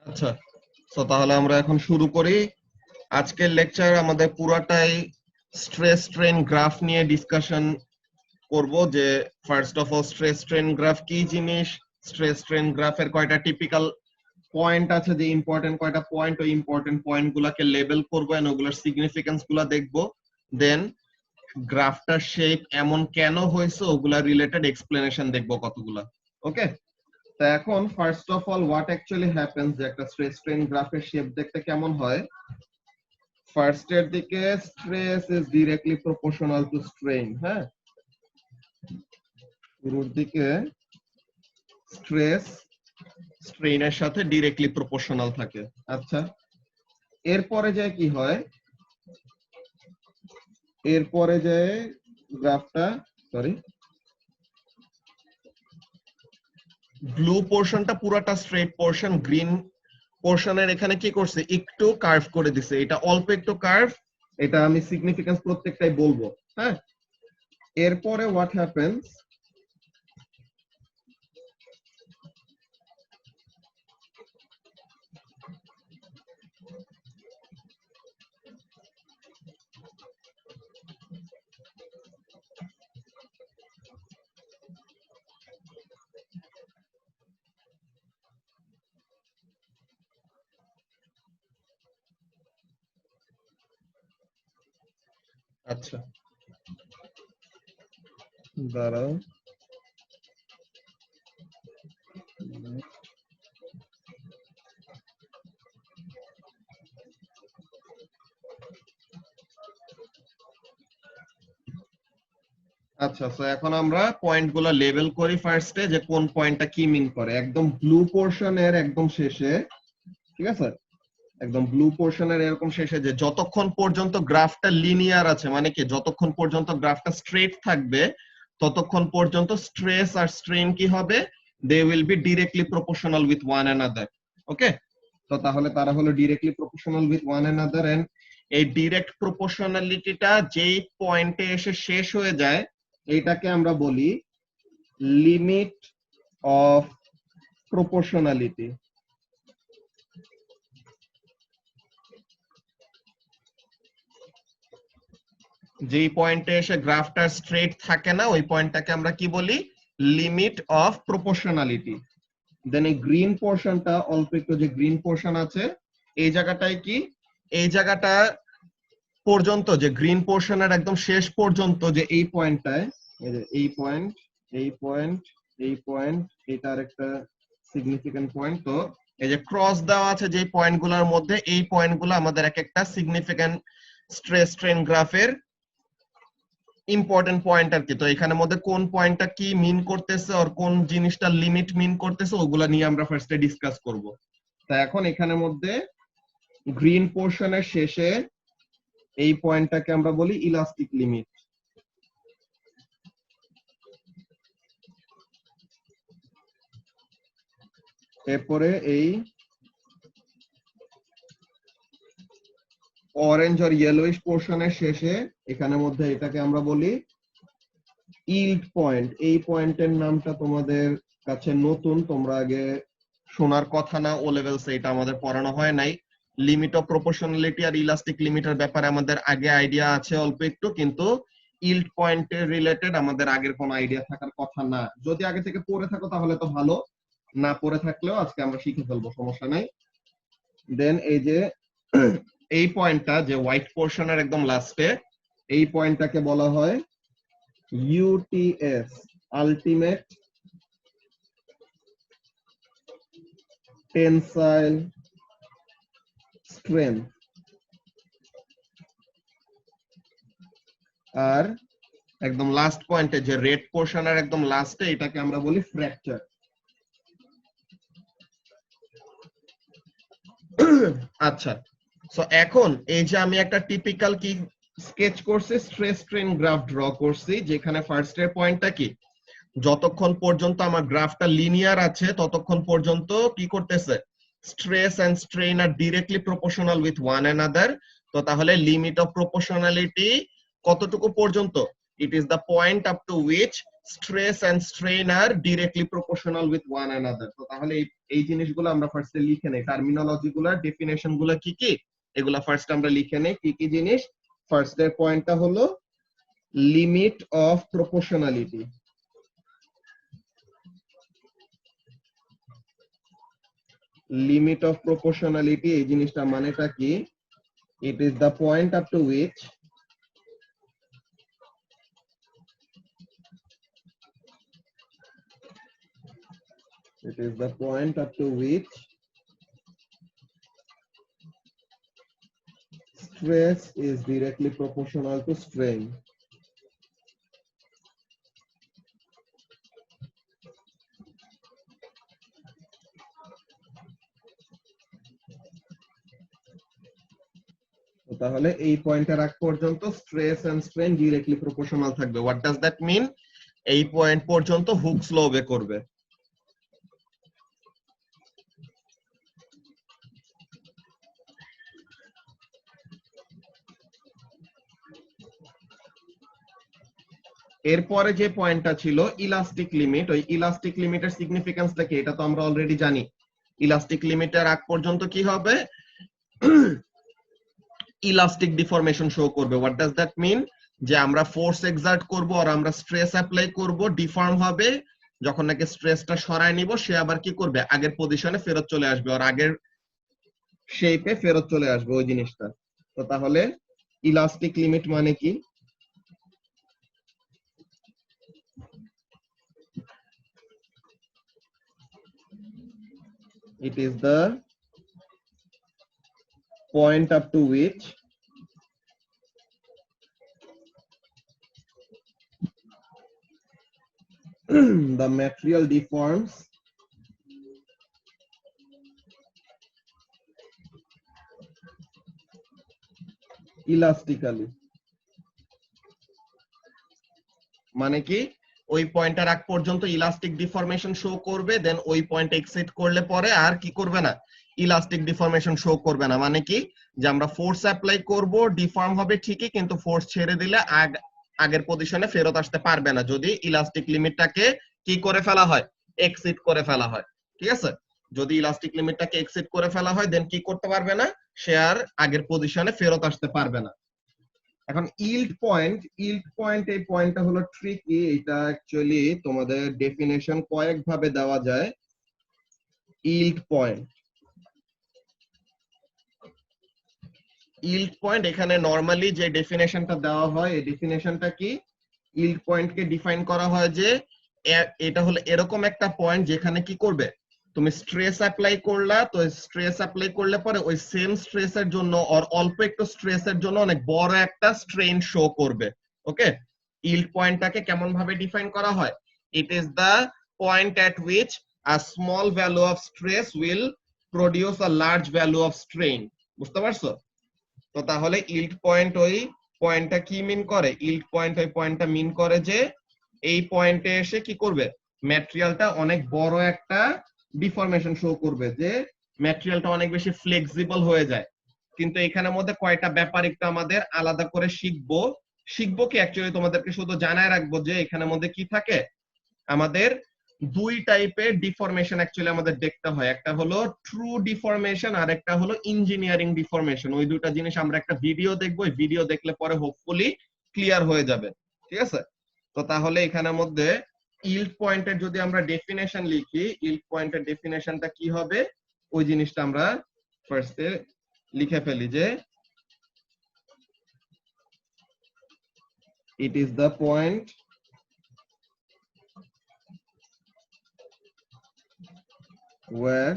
আচ্ছা, তো তাহলে আমরা এখন শুরু করি। আজকের লেকচার আমাদের পুরাটাই স্ট্রেস স্ট্রেন গ্রাফ নিয়ে ডিসকাশন করব। যে first of all stress strain graph কি জিনিস, স্ট্রেস স্ট্রেন গ্রাফের কয়টা টিপিক্যাল পয়েন্ট আছে, যে ইম্পর্টেন্ট কয়টা পয়েন্ট, ওই ইম্পর্টেন্ট পয়েন্ট গুলাকে লেবেল করবো এন্ড ওগুলোর সিগনিফিকেন্স গুলা দেখবো। দেন গ্রাফটার শেপ এমন কেন হয়েছে ওগুলা রিলেটেড এক্সপ্লেনেশন দেখবো কতগুলা। ওকে, তো এখন first of all what actually happens, যে একটা স্ট্রেস স্ট্রেন গ্রাফের শেপ দেখতে কেমন হয়। ফার্স্ট এর দিকে stress is directly proportional to strain. হ্যাঁ, শুরুর দিকে স্ট্রেস স্ট্রেইনের সাথে ডিরেক্টলি প্রপোর্শনাল থাকে। আচ্ছা, এরপরে যায় কি হয়, এরপরে যায় গ্রাফটা, সরি, ব্লু পোর্শনটা পুরাটা স্ট্রেট পোর্শন, গ্রিন পোর্শনের এখানে কি করছে, একটু কার্ভ করে দিছে, এটা অল্প একটু কার্ভ, এটা আমি সিগনিফিকেন্স প্রত্যেকটাই বলবো। হ্যাঁ, এরপরে হোয়াট হ্যাপেন্স, আচ্ছা দাঁড়াও, আচ্ছা, তো এখন আমরা পয়েন্ট গুলা লেবেল করি ফার্স্টে, যে কোন পয়েন্টটা কি মিন করে। একদম ব্লু পোর্শনের একদম শেষে, ঠিক আছে, একদম ব্লু পোর্শনের এরকম শেষে, যে যতক্ষণ পর্যন্ত গ্রাফটা লিনিয়ার আছে, মানে কি যতক্ষণ পর্যন্ত গ্রাফটা স্ট্রেট থাকবে ততক্ষণ পর্যন্ত স্ট্রেস আর স্ট্রেন কি হবে, they will be directly proportional with one another. Okay, তো তাহলে তারা হলো directly proportional with one another. And এই ডিরেক্ট প্রপোর্শনালিটিটা যেই পয়েন্টে এসে শেষ হয়ে যায় এইটাকে আমরা বলি লিমিট অফ প্রপোর্শনালিটি। যেই পয়েন্টে এসে গ্রাফটা স্ট্রেট থাকে না ওই পয়েন্টটাকে আমরা কি বলি, লিমিট অফ প্রপোর্শনালিটি। দেন এই গ্রিন পোর্শনটা, অল্প একটু যে গ্রিন পোর্শন আছে এই জায়গাটায় কি, এই জায়গাটা পর্যন্ত, যে গ্রিন পোর্শনের একদম শেষ পর্যন্ত, যে এই পয়েন্টটায়, এই যে এই পয়েন্ট, এই পয়েন্ট, এই পয়েন্ট, এটা আরেকটা সিগনিফিকেন্ট পয়েন্ট। তো এই যে ক্রস দেওয়া আছে যে পয়েন্টগুলোর মধ্যে, এই পয়েন্টগুলো আমাদের এক একটা সিগনিফিকেন্ট স্ট্রেস স্ট্রেন গ্রাফের ইম্পর্টেন্ট পয়েন্ট আর কি। তো এখানের মধ্যে কোন পয়েন্টটা কি মিন করতেছে আর কোন জিনিসটা লিমিট মিন করতেছে ওগুলা নিয়ে আমরা ফার্স্টে ডিসকাস করব। তা এখন এখানের মধ্যে গ্রিন পোর্শনের শেষে এই পয়েন্টটাকে আমরা বলি ইলাস্টিক লিমিট। এরপরে এই অরেঞ্জ আর ইয়েলোইশ পোর্শনের শেষে এখানের মধ্যে এটাকে আমরা বলি ইল্ড পয়েন্ট। এই পয়েন্টের নামটা তোমাদের কাছে নতুন, তোমরা আগে শোনার কথা না, ও লেভেলস এটা আমাদের পড়ানো হয় নাই। লিমিট অফ প্রপোর্শনালিটি আর ইলাস্টিক লিমিটের ব্যাপারে আমাদের আগে আইডিয়া আছে অল্প একটু, কিন্তু ইল্ড পয়েন্টের রিলেটেড আমাদের আগের কোনো আইডিয়া থাকার কথা না। যদি আগে থেকে পড়ে থাকো তাহলে তো ভালো, না পড়ে থাকলেও আজকে আমরা শিখে ফেলবো, সমস্যা নাই। দেন এই যে এই পয়েন্টটা, যে হোয়াইট পোর্শনের একদম লাস্টে, এই পয়েন্টটাকে বলা হয় ইউটিএস, আলটিমেট টেনসাইল স্ট্রেংথ। আর একদম লাস্ট পয়েন্টে, যে রেড পোর্শনের একদম লাস্টে, এটাকে আমরা বলি ফ্র্যাকচার। আচ্ছা, সো এখন এই যে আমি একটা টিপিক্যাল কি স্কেচ করছি, স্ট্রেস স্ট্রেন গ্রাফ ড্র করছি, যেখানে ফার্স্ট এর পয়েন্টটা কি, যতক্ষণ পর্যন্ত আমার গ্রাফটা লিনিয়ার আছে ততক্ষণ পর্যন্ত কি করতেছে, স্ট্রেস এন্ড স্ট্রেন আর directly proportional with one another. তো তাহলে লিমিট অফ প্রপোর্শনালিটি কতটুকু পর্যন্ত, It is the point up to which stress and strain are directly proportional with one another. তো তাহলে এই জিনিসগুলো আমরা ফার্স্টে লিখে নেই, টার্মিনোলজি গুলো, ডেফিনেশন গুলো কি কি, এগুলা ফার্স্ট আমরা লিখে নেই। কি কি জিনিস? ফার্স্ট এর পয়েন্টটা হলো limit of proportionality. Limit of proportionality এই জিনিসটা মানেটা কি? It is the point up to which stress is directly proportional to strain. তাহলে এই পয়েন্টের আগ পর্যন্ত stress and strain directly proportional থাকবে। What does that mean? এই পয়েন্ট পর্যন্ত হুকস ল ওবে করবে। এরপরে যে পয়েন্টটা ছিল ইলাস্টিক লিমিট, ওই ইলাস্টিক লিমিটের সিগনিফিকেন্সটা কি এটা তো আমরা অলরেডি জানি। ইলাস্টিক লিমিটের আগ পর্যন্ত কি হবে? ইলাস্টিক ডিফরমেশন শো করবে। What does that mean? যে আমরা ফোর্স এক্সার্ট করব আর আমরা স্ট্রেস অ্যাপ্লাই করব, ডিফর্ম হবে, যখন নাকি স্ট্রেসটা সরায় নিব সে আবার কি করবে? আগের পজিশনে ফেরত চলে আসবে আর আগের শেপে ফেরত চলে আসবে ওই জিনিসটা। তো তাহলে ইলাস্টিক লিমিট মানে কি? It is the point up to which the material deforms elastically. মানে কি? ওই পয়েন্টের আগ পর্যন্ত ইলাস্টিক ডিফরমেশন শো করবে, দেন ওই পয়েন্ট এক্সিট করলে পরে আর কি করবে না? ইলাস্টিক ডিফরমেশন শো করবে না। মানে কি? যে আমরা ফোর্স অ্যাপ্লাই করব, ডিফর্ম হবে ঠিকই, কিন্তু ফোর্স ছেড়ে দিলে আগের পজিশনে ফেরত আসতে পারবে না যদি ইলাস্টিক লিমিটটাকে কি করে ফেলা হয়? এক্সিট করে ফেলা হয়। ঠিক আছে? যদি ইলাস্টিক লিমিটটাকে এক্সিট করে ফেলা হয় দেন কি করতে পারবে না? সে আর আগের পজিশনে ফেরত আসতে পারবে না। এখন ইল্ড পয়েন্ট এই পয়েন্টটা হলো ট্রিকি। এটা অ্যাকচুয়ালি তোমাদের ডেফিনেশন কয়েক ভাবে দেওয়া যায়। ইল্ড পয়েন্ট এখানে নরমালি যে ডেফিনেশনটা দেওয়া হয়, এই ডেফিনেশনটা কি? ইল্ড পয়েন্টকে ডিফাইন করা হয় যে এটা হলো এরকম একটা পয়েন্ট যেখানে কি করবে? তুমি স্ট্রেস অ্যাপ্লাই করলা, তো স্ট্রেস অ্যাপ্লাই করলে পরে ওই সেম স্ট্রেসের জন্য আর অল্প একটু স্ট্রেসের জন্য অনেক বড় একটা স্ট্রেন শো করবে। ওকে, ইল্ড পয়েন্টটাকে কেমন ভাবে ডিফাইন করা হয়? ইট is the point at which a small value of stress will produce a large value of strain. বুঝতে পারছো? তো তাহলে ইল্ড পয়েন্ট ওই পয়েন্টটা কি মিন করে? ইল্ড পয়েন্ট ওই পয়েন্টটা মিন করে যে এই পয়েন্টে এসে কি করবে? ম্যাটেরিয়ালটা অনেক বড় একটা ডিফরমেশন শো করবে, যে ম্যাটেরিয়ালটা অনেক বেশি ফ্লেক্সিবল হয়ে যায়। কিন্তু এখানের মধ্যে কয়টা ব্যাপার একটু আমাদের আলাদা করে শিখবো কি অ্যাকচুয়ালি তোমাদেরকে শুধু জানায় রাখবো যে এখানের মধ্যে কি থাকে। আমাদের দুই টাইপের ডিফরমেশন অ্যাকচুয়ালি আমাদের দেখতে হয়, একটা হলো ট্রু ডিফরমেশন আর একটা হলো ইঞ্জিনিয়ারিং ডিফরমেশন। ওই দুটো জিনিস আমরা একটা ভিডিও দেখবো, ভিডিও দেখলে পরে হোপফুলি ক্লিয়ার হয়ে যাবে। ঠিক আছে? তো তাহলে এখানের মধ্যে ইল্ড পয়েন্টের যদি আমরা ডেফিনেশন লিখি, ইল্ড পয়েন্টের ডেফিনেশনটা কি হবে ওই জিনিসটা আমরা ফার্স্টে লিখে ফেলি যে ইট is the point where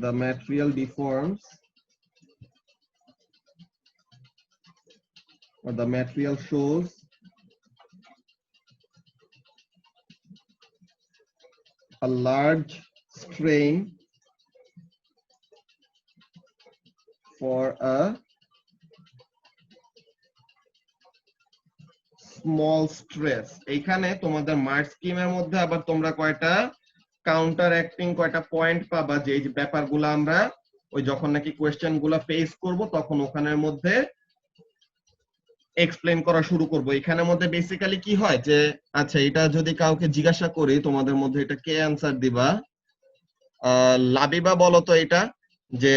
the material deforms or the material shows a large strain for a small stress. এইখানে তোমাদের মার্ক স্কিমের মধ্যে আবার তোমরা কয়টা কাউন্টার অ্যাক্টিং কয়টা পয়েন্ট পাবা, যে এই ব্যাপারগুলো আমরা ওই যখন নাকি কোয়েশ্চেন গুলা ফেস করব তখন ওখানের মধ্যে এক্সপ্লেন করা শুরু করব। এখানের মধ্যে বেসিক্যালি কি হয় যে আচ্ছা এটা যদি কাউকে জিজ্ঞাসা করি তোমাদের মধ্যে এটা কে অ্যানসার দিবা? লাবিবা বলো তো এটা, যে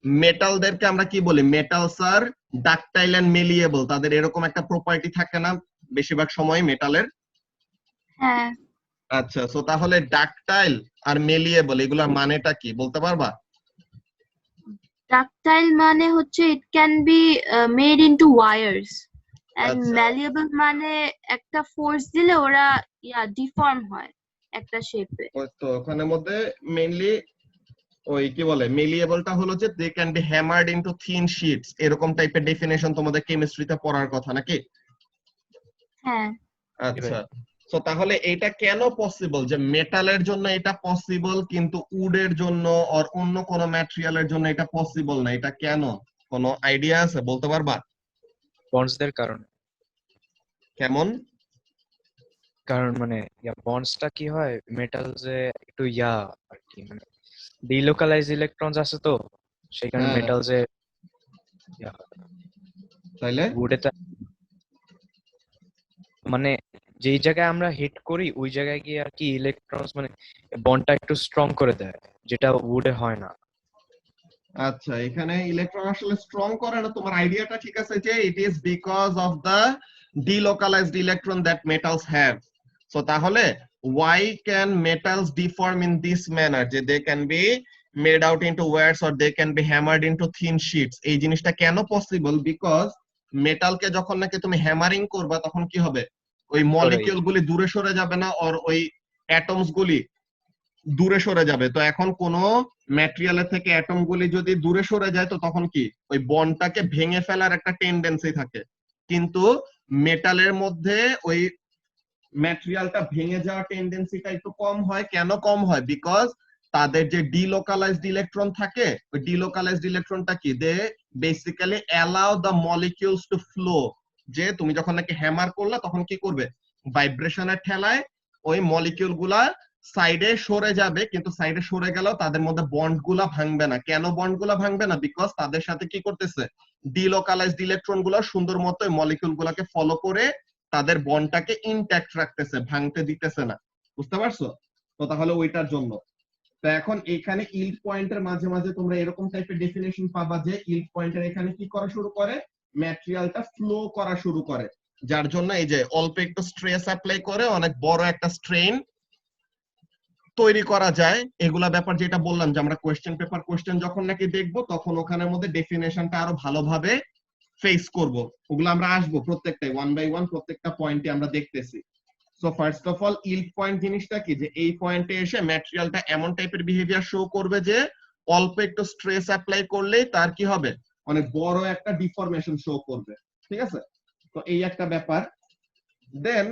মেটালদেরকে আমরা কি বলি? মেটালস আর ডাকটাইল এন্ড মেলিয়েবল, তাদের এরকম একটা প্রপার্টি থাকে না বেশিরভাগ সময় মেটালের? হ্যাঁ, আচ্ছা, সো তাহলে ডাকটাইল আর মেলিয়েবল এগুলোর মানেটা কি বলতে পারবা? ডাকটাইল মানে হচ্ছে it can be made into wires, and আচ্ছা, ম্যালিয়েবল মানে একটা ফোর্স দিলে ওরা ডিফর্ম হয় একটা শেপে। ওই তো ওখানের মধ্যে মেইনলি ওই কি বলে মেলিয়েবলটা হলো যে they can be hammered into thin sheets, এরকম টাইপের ডেফিনেশন তোমাদের কেমিস্ট্রিতে পড়ার কথা নাকি? হ্যাঁ, জি ভাই। আচ্ছা, তো তাহলে এটা কেন পসিবল যে মেটালের জন্য এটা পসিবল কিন্তু উডের জন্য আর অন্য কোন ম্যাটেরিয়ালের জন্য এটা পসিবল না? এটা কেন, কোনো আইডিয়া আছে বলতে পারবা? বন্ডসদের কারণে। কেমন? কারণ মানে বন্ডসটা কি হয় মেটালসে একটু আর কি মানে ডিলোকালাইজ ইলেকট্রনস আছে তো, সেই কারণে হ্যাঁ, মেটালসে তাইলে উডে মানে যেই জায়গায় আমরা হিট করি ওই জায়গায় গিয়ে আর কি ইলেকট্রনস মানে বন্ডটা একটু স্ট্রং করে দেয়, যেটা উডে হয় না। আচ্ছা, এখানে ইলেকট্রন আসলে স্ট্রং করে না, তোমার আইডিয়াটা ঠিক আছে যে it is because of the delocalized electron that metals have. So তাহলে why can metals deform in this manner, যে they can be made out into wires or they can be hammered into thin sheets? এই জিনিসটা কেন possible? Because মেটালকে যখন নাকি তুমি hammering করবা তখন কি হবে, ওই সরাই মলিকিউল গুলি দূরে সরে যাবে না, আর ওই অ্যাটমস গুলি দূরে সরে যাবে। তো এখন কোন ম্যাটেরিয়ালের থেকে অ্যাটম গুলি যদি দূরে সরে যায় তো তখন কি ওই বন্ডটাকে ভেঙে ফেলার একটা টেন্ডেন্সি থাকে, কিন্তু মেটালের মধ্যে ওই ম্যাটেরিয়ালটা ভেঙে যাওয়ার টেন্ডেন্সিটা একটু কম হয়। কেন কম হয়? বিকজ তাদের যে ডিলোকালাইজড ইলেকট্রন থাকে, ওই ডিলোকালাইজড ইলেকট্রনটা কি they basically allow the molecules to flow. যে তুমি যখন নাকি হ্যামার করলা তখন কি করবে, ভাইব্রেশনের ঠেলায় ওই মলিকিউল গুলা সাইডে সরে যাবে, কিন্তু সাইডে সরে গেলেও তাদের মধ্যে বন্ড গুলা ভাঙবে না। কেন বন্ড গুলা ভাঙবে না? বিকজ তাদের সাথে কি করতেছে, ডিলোকালাইজড ইলেকট্রন গুলা সুন্দর মতো মলিকিউল গুলাকে ফলো করে তাদের বন্ডটাকে ইনট্যাক্ট রাখতেছে, ভাঙতে দিতেছে না। বুঝতে পারছো? তো তাহলে ওইটার জন্য। তো এখন এখানে ইল্ড পয়েন্টের মাঝে মাঝে তোমরা এরকম টাইপের ডেফিনেশন পাবা যে ইল্ড পয়েন্টের এখানে কি করা শুরু করে, ম্যাটেরিয়ালটা ফ্লো করা শুরু করে, যার জন্য এই যে অল্প একটু স্ট্রেস অ্যাপ্লাই করে অনেক বড় একটা স্ট্রেন তৈরি করা যায়। এগুলা ব্যাপার যেটা বললাম যে আমরা কোয়েশ্চেন পেপার কোয়েশ্চেন যখন নাকি দেখবো তখন ওখানের মধ্যে ডেফিনেশনটা আরো ভালোভাবে ফেস করব। ওগুলো আমরা আসবো প্রত্যেকটাই ওয়ান বাই ওয়ান, প্রত্যেকটা পয়েন্টে আমরা দেখতেছি। So first of all yield point জিনিসটা কি, যে এই পয়েন্টে এসে ম্যাটেরিয়ালটা এমন টাইপের বিহেভিয়ার শো করবে যে অল্প একটু স্ট্রেস অ্যাপ্লাই করলেই তার কি হবে, অনেক বড় একটা ডিফরমেশন শো করবে। ঠিক আছে, তো এই একটা ব্যাপার। দেন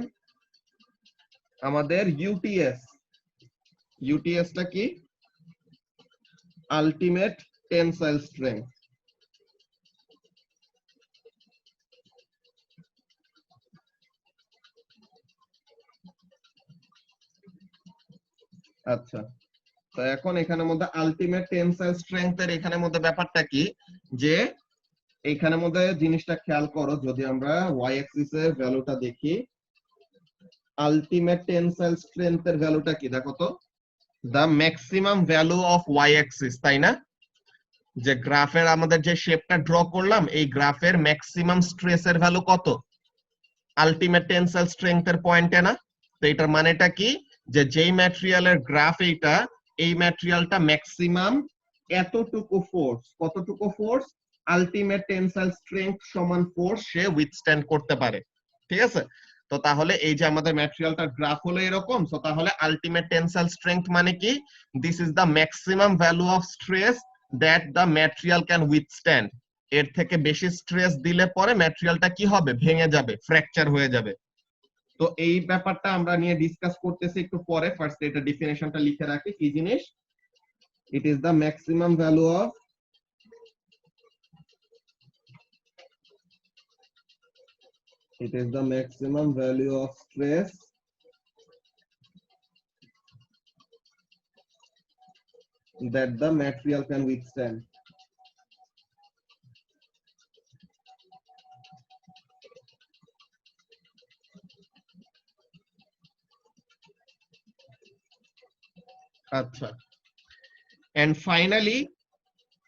আমাদের ইউটিএস, ইউটিএসটা কি? Ultimate tensile strength. আচ্ছা, তো এখন এখানের মধ্যে আলটিমেট টেনসাইল স্ট্রেংথ এর এখানের মধ্যে ব্যাপারটা কি, যে এইখানের মধ্যে জিনিসটা খেয়াল করো, যদি আমরা ওয়াই অ্যাক্সিস এর ভ্যালুটা দেখি, আলটিমেট টেনসাইল স্ট্রেংথ এর ভ্যালুটা কি দেখো তো, the maximum value of Y axis, তাই না? যে গ্রাফের আমাদের যে শেপটা ড্র করলাম এই গ্রাফের ম্যাক্সিমাম স্ট্রেস এর ভ্যালু কত? আলটিমেট টেনসাইল স্ট্রেংথ এর পয়েন্টে না? তো এটার মানেটা কি, যে যেই ম্যাটেরিয়ালের গ্রাফ এইটা, এই ম্যাটেরিয়ালটা ম্যাক্সিমাম এতটুকু ফোর্স, কতটুকু ফোর্স, আলটিমেট টেনসাইল স্ট্রেংথ সমান ফোর্স সে উইথস্ট্যান্ড করতে পারে। ঠিক আছে, তো তাহলে এই যে আমাদের ম্যাটেরিয়ালটার গ্রাফ হলো এরকম, তো তাহলে আলটিমেট টেনসাইল স্ট্রেংথ মানে কি, this is the maximum value of stress that the material can withstand. এর থেকে বেশি স্ট্রেস দিলে পরে ম্যাটেরিয়ালটা কি হবে, ভেঙে যাবে, ফ্র্যাকচার হয়ে যাবে। তো এই ব্যাপারটা আমরা নিয়ে ডিসকাস করতেছি একটু পরে। ফার্স্ট এটা ডেফিনেশনটা লিখে রাখি কি জিনিস, ইট is the maximum value of, it is the maximum value of stress that the material can withstand. আচ্ছা, এন্ড ফাইনালি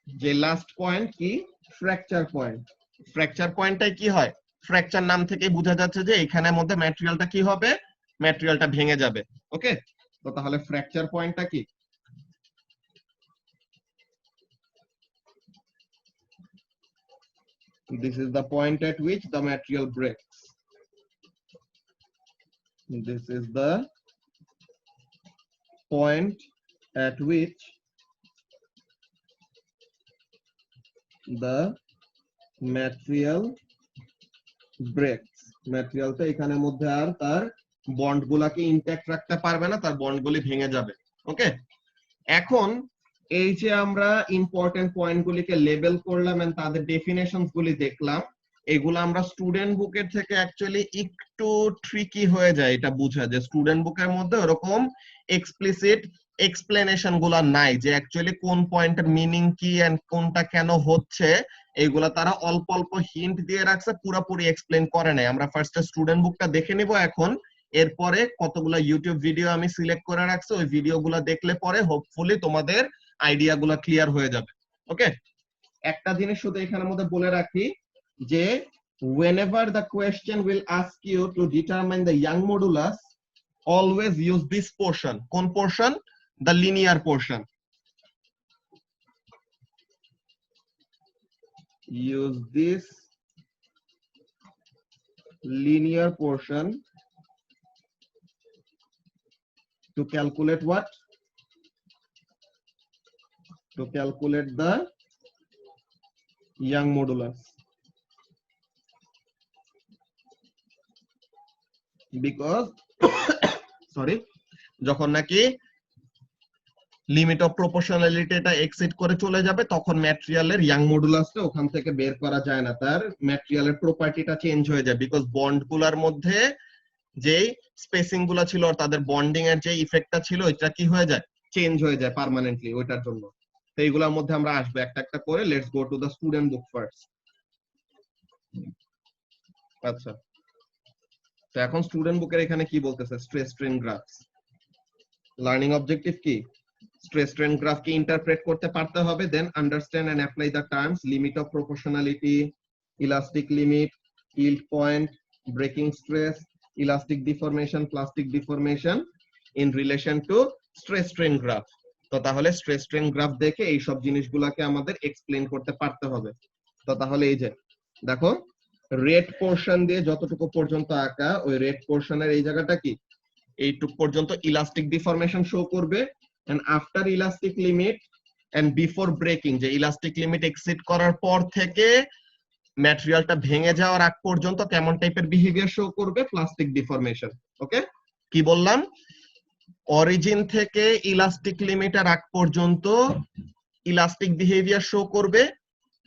যে লাস্ট পয়েন্ট কি, ফ্র্যাকচার পয়েন্ট। ফ্র্যাকচার পয়েন্টটাই কি হয়, ফ্র্যাকচার নাম থেকে বোঝা যাচ্ছে যে এখানের মধ্যে ম্যাটেরিয়ালটা কি হবে, ম্যাটেরিয়ালটা ভেঙে যাবে। ওকে, তো তাহলে ফ্র্যাকচার পয়েন্টটা কি? This is the point at which the material breaks. This is the point at which the material breaks. ম্যাটেরিয়ালটা এখানের মধ্যে আর তার বন্ড গুলাকে ইনট্যাক্ট রাখতে পারবে না, তার বন্ড গুলি ভেঙে যাবে। ওকে, এখন এই যে আমরা ইম্পর্টেন্ট পয়েন্ট গুলিকে লেবেল করলাম এন্ড তাদের ডেফিনেশনস গুলি দেখলাম, এগুলো আমরা স্টুডেন্ট বুকের থেকে অ্যাকচুয়ালি একটু ট্রিকি হয়ে যায় এটা বুঝা, যে স্টুডেন্ট বুকের মধ্যে ওরকম এক্সপ্লিসিট এক্সপ্লেনেশন গুলা নাই যে অ্যাকচুয়ালি কোন পয়েন্টের মিনিং কি এন্ড কোনটা কেন হচ্ছে, এগুলা তারা অল্প অল্প হিন্ট দিয়ে রাখছে, পুরোপুরি এক্সপ্লেন করে নাই। আমরা ফার্স্টে স্টুডেন্ট বুকটা দেখে নিব এখন, এরপরে কতগুলো ইউটিউব ভিডিও আমি সিলেক্ট করে রাখছি, ওই ভিডিওগুলো দেখলে পরে হোপফুলি তোমাদের আইডিয়া গুলা ক্লিয়ার হয়ে যাবে। ওকে, একটা জিনিস শুধু এখানের মধ্যে বলে রাখি যে whenever the question will ask you to determine the Young modulus, always use this portion. কোন portion? The linear portion. Use this linear portion to calculate what? To calculate the Young modulus. Because sorry, যখন নাকি limit of প্রপোর্শনালিটিটা exceed করে চলে যাবে তখন ম্যাটেরিয়ালের young মডুলাসটা ওখান থেকে বের করা যায় না, তার ম্যাটেরিয়ালের প্রপার্টিটা চেঞ্জ হয়ে যায়, বিকজ বন্ড গুলার মধ্যে যেই স্পেসিং গুলা ছিল আর তাদের বন্ডিং এর যে ইফেক্টটা ছিল এটা কি হয়ে যায়, চেঞ্জ হয়ে যায় পার্মানেন্টলি ওইটার জন্য। তো এইগুলোর মধ্যে আমরা আসবো একটা একটা করে। Let's go to the student book first. আচ্ছা, তো এখন স্টুডেন্ট বুকের এখানে কি বলতেছে, stress strain graphs. Learning objective কি, স্ট্রেস স্ট্রেন গ্রাফ কে ইন্টারপ্রেট করতে পারতে হবে, then understand and apply the terms limit of proportionality, elastic limit, yield point, breaking stress, elastic deformation, plastic deformation in relation to stress strain graph. তো তাহলে stress strain graph দেখে এই সব জিনিসগুলোকে আমাদের এক্সপ্লেইন করতে পারতে হবে। তো তাহলে এই যে দেখো রেড পোরশন দিয়ে যতটুকু পর্যন্ত আঁকা, ওই রেড পোরশনের এই জায়গাটা কি, এইটুক পর্যন্ত ইলাস্টিক ডিফরমেশন শো করবে, and after elastic limit and before breaking, যে ইলাস্টিক লিমিট এক্সিড করার পর থেকে ম্যাটেরিয়ালটা ভেঙে যাওয়ার আগ পর্যন্ত কেমন টাইপের বিহেভিয়ার শো করবে, প্লাস্টিক ডিফরমেশন। ওকে, কি বললাম, অরিজিন থেকে ইলাস্টিক লিমিটের আগ পর্যন্ত ইলাস্টিক বিহেভিয়ার শো করবে,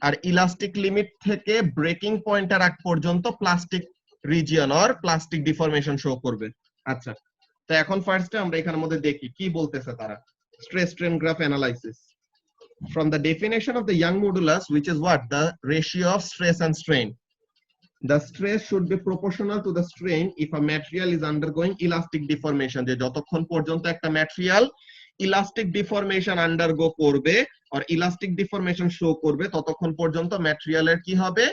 আর ইলাস্টিক লিমিট থেকে ব্রেকিং পয়েন্টের আগ পর্যন্ত plastic region or plastic deformation show করবে। আচ্ছা, তো এখন ফার্স্টে আমরা এখানের মধ্যে দেখি কি বলতেছে তারা। Stress strain graph analysis. From the definition of the Young modulus, which is what? The ratio of stress and strain. The stress should be proportional to the strain if a material is undergoing elastic deformation. যে যতক্ষণ পর্যন্ত একটা material elastic deformation undergo করবে আর elastic deformation show করবে ততক্ষণ পর্যন্ত ম্যাটেরিয়ালের কি হবে,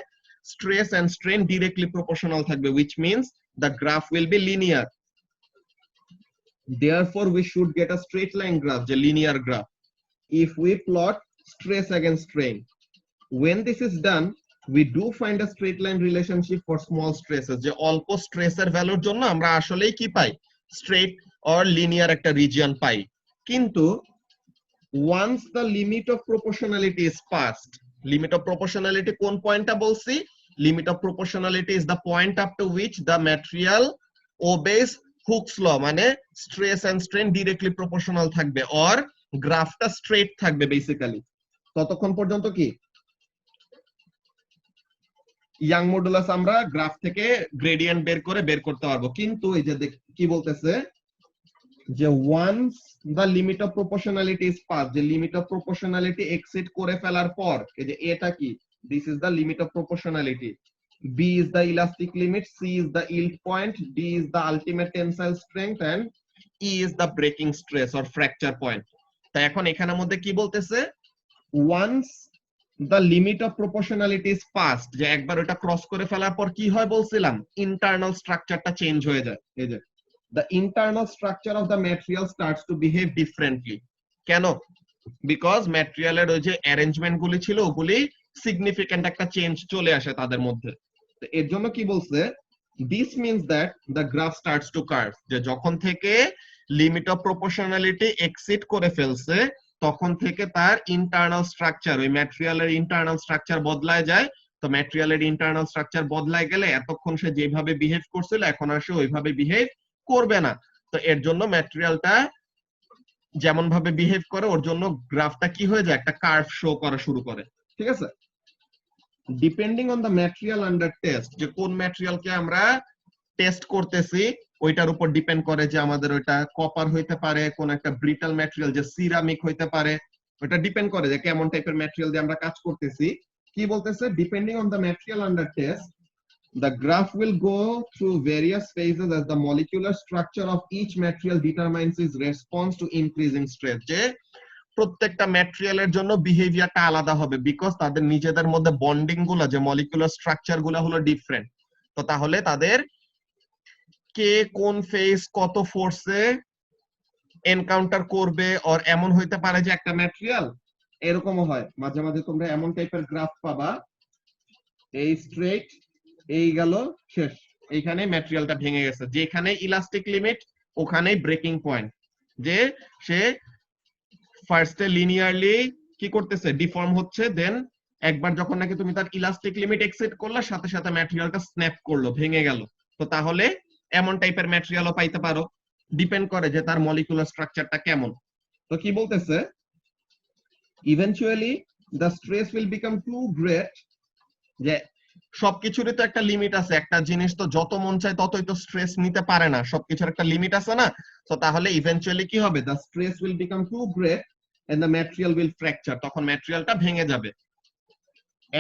stress and strain directly proportional থাকবে, which means the graph will be linear. Therefore we should get a straight line graph, the linear graph, if we plot stress against strain. When this is done, we do find a straight line relationship for small stresses, যে অল্প স্ট্রেসের ভ্যালুর জন্য আমরা আসলেই কি পাই, straight or linear একটা region পাই। কিন্তু once the limit of proportionality is passed, limit of proportionality কোন পয়েন্টটা বলছি, limit of proportionality is the point up to which the material obeys Hooke's law, মানে stress and strain directly proportional থাকবে or গ্রাফটা straight থাকবে basically, ততক্ষণ পর্যন্ত কি ইয়াং মডুলাস আমরা গ্রাফ থেকে গ্রেডিয়েন্ট বের করতে পারবো। কিন্তু এই যে কি বলতেছে যে once the limit of proportionality is pass, যে লিমিট অফ প্রপোর্শনালিটি এক্সিড করে ফেলার পর, এই যে এটা কি, this is the limit of proportionality, B is the elastic limit, C is the yield point, D is the ultimate tensile strength, and E is the breaking stress or fracture point. তো এখন এখানের মধ্যে কি বলতেছে, once the limit of proportionality is passed, যে একবার ওটা cross করে ফেলার পর কি হয় বলছিলাম, ইন্টারনাল স্ট্রাকচারটা চেঞ্জ হয়ে যায়। এই যে the internal structure of the material starts to behave differently. কেন? বিকজ ম্যাটেরিয়ালের ওই যে অ্যারেঞ্জমেন্ট গুলি ছিল ওগুলি সিগনিফিক্যান্ট একটা চেঞ্জ চলে আসে তাদের মধ্যে। তো এর জন্য কি বলছে, this means that the graph starts to curve, যে যখন থেকে লিমিট অফ প্রপোর্শনালিটি এক্সিড করে ফেলছে তখন থেকে তার ইন্টারনাল স্ট্রাকচার, ওই ম্যাটেরিয়ালের ইন্টারনাল স্ট্রাকচার বদলায় যায়। তো ম্যাটেরিয়ালের ইন্টারনাল স্ট্রাকচার বদলায় গেলে এতক্ষণ সে যেভাবে বিহেভ করছিল এখন আর সে ওইভাবে বিহেভ করবে না। তো এর জন্য ম্যাটেরিয়ালটা যেমন ভাবে বিহেভ করে ওর জন্য গ্রাফটা কি হয়ে যায়, একটা কার্ভ শো করা শুরু করে। ঠিক আছে, depending on the material under test, যে কোন ম্যাটেরিয়ালকে আমরা টেস্ট করতেছি ওইটার উপর ডিপেন্ড করে, যে আমাদের ওইটা কপার হইতে পারে, কোন একটা ব্রিটাল ম্যাটেরিয়াল যে সিরামিক হইতে পারে, ওটা ডিপেন্ড করে যে কেমন টাইপের ম্যাটেরিয়াল দিয়ে আমরা কাজ করতেছি। কি বলতেছে, depending on the material under test the graph will go through various phases as the molecular structure of each material determines its response to increasing stress, যে প্রত্যেকটা ম্যাটেরিয়ালের জন্য বিহেভিয়ারটা আলাদা হবে বিকজ তাদের নিজেদের মধ্যে বন্ডিং গুলা, যে মলিকুলার স্ট্রাকচার গুলা হলো ডিফারেন্ট। তো তাহলে তাদের কে কোন ফেজ কত ফোর্সে এনকাউন্টার করবে, আর এমন হইতে পারে যে একটা ম্যাটেরিয়াল এরকমও হয় মাঝে মাঝে তোমরা এমন টাইপের গ্রাফ পাবা, এই স্ট্রেট, এই গেল শেষ, এইখানে ম্যাটেরিয়ালটা ভেঙে গেছে, যেখানে ইলাস্টিক লিমিট ওখানেই ব্রেকিং পয়েন্ট, যে সে ফার্স্টে লিনিয়ারলি কি করতেছে, ডিফর্ম হচ্ছে, দেন একবার যখন নাকি তুমি তার ইলাস্টিক লিমিট এক্সিড করলে সাথে সাথে ম্যাটেরিয়ালটা স্ন্যাপ করলো, ভেঙে গেল। তো তাহলে এমন টাইপের ম্যাটেরিয়ালও পাইতে পারো, ডিপেন্ড করে যে তার মলিকুলার স্ট্রাকচারটা কেমন। তো কি বলতেছে, eventually the stress will become too great, যে সবকিছুরই তো একটা লিমিট আছে, একটা জিনিস তো যত মন চায় ততই তো স্ট্রেস নিতে পারে না, সবকিছুর একটা লিমিট আছে না। তো তাহলে ইভেনচুয়ালি কি হবে, the stress will become too great and the material will fracture, তখন ম্যাটেরিয়ালটা ভেঙে যাবে।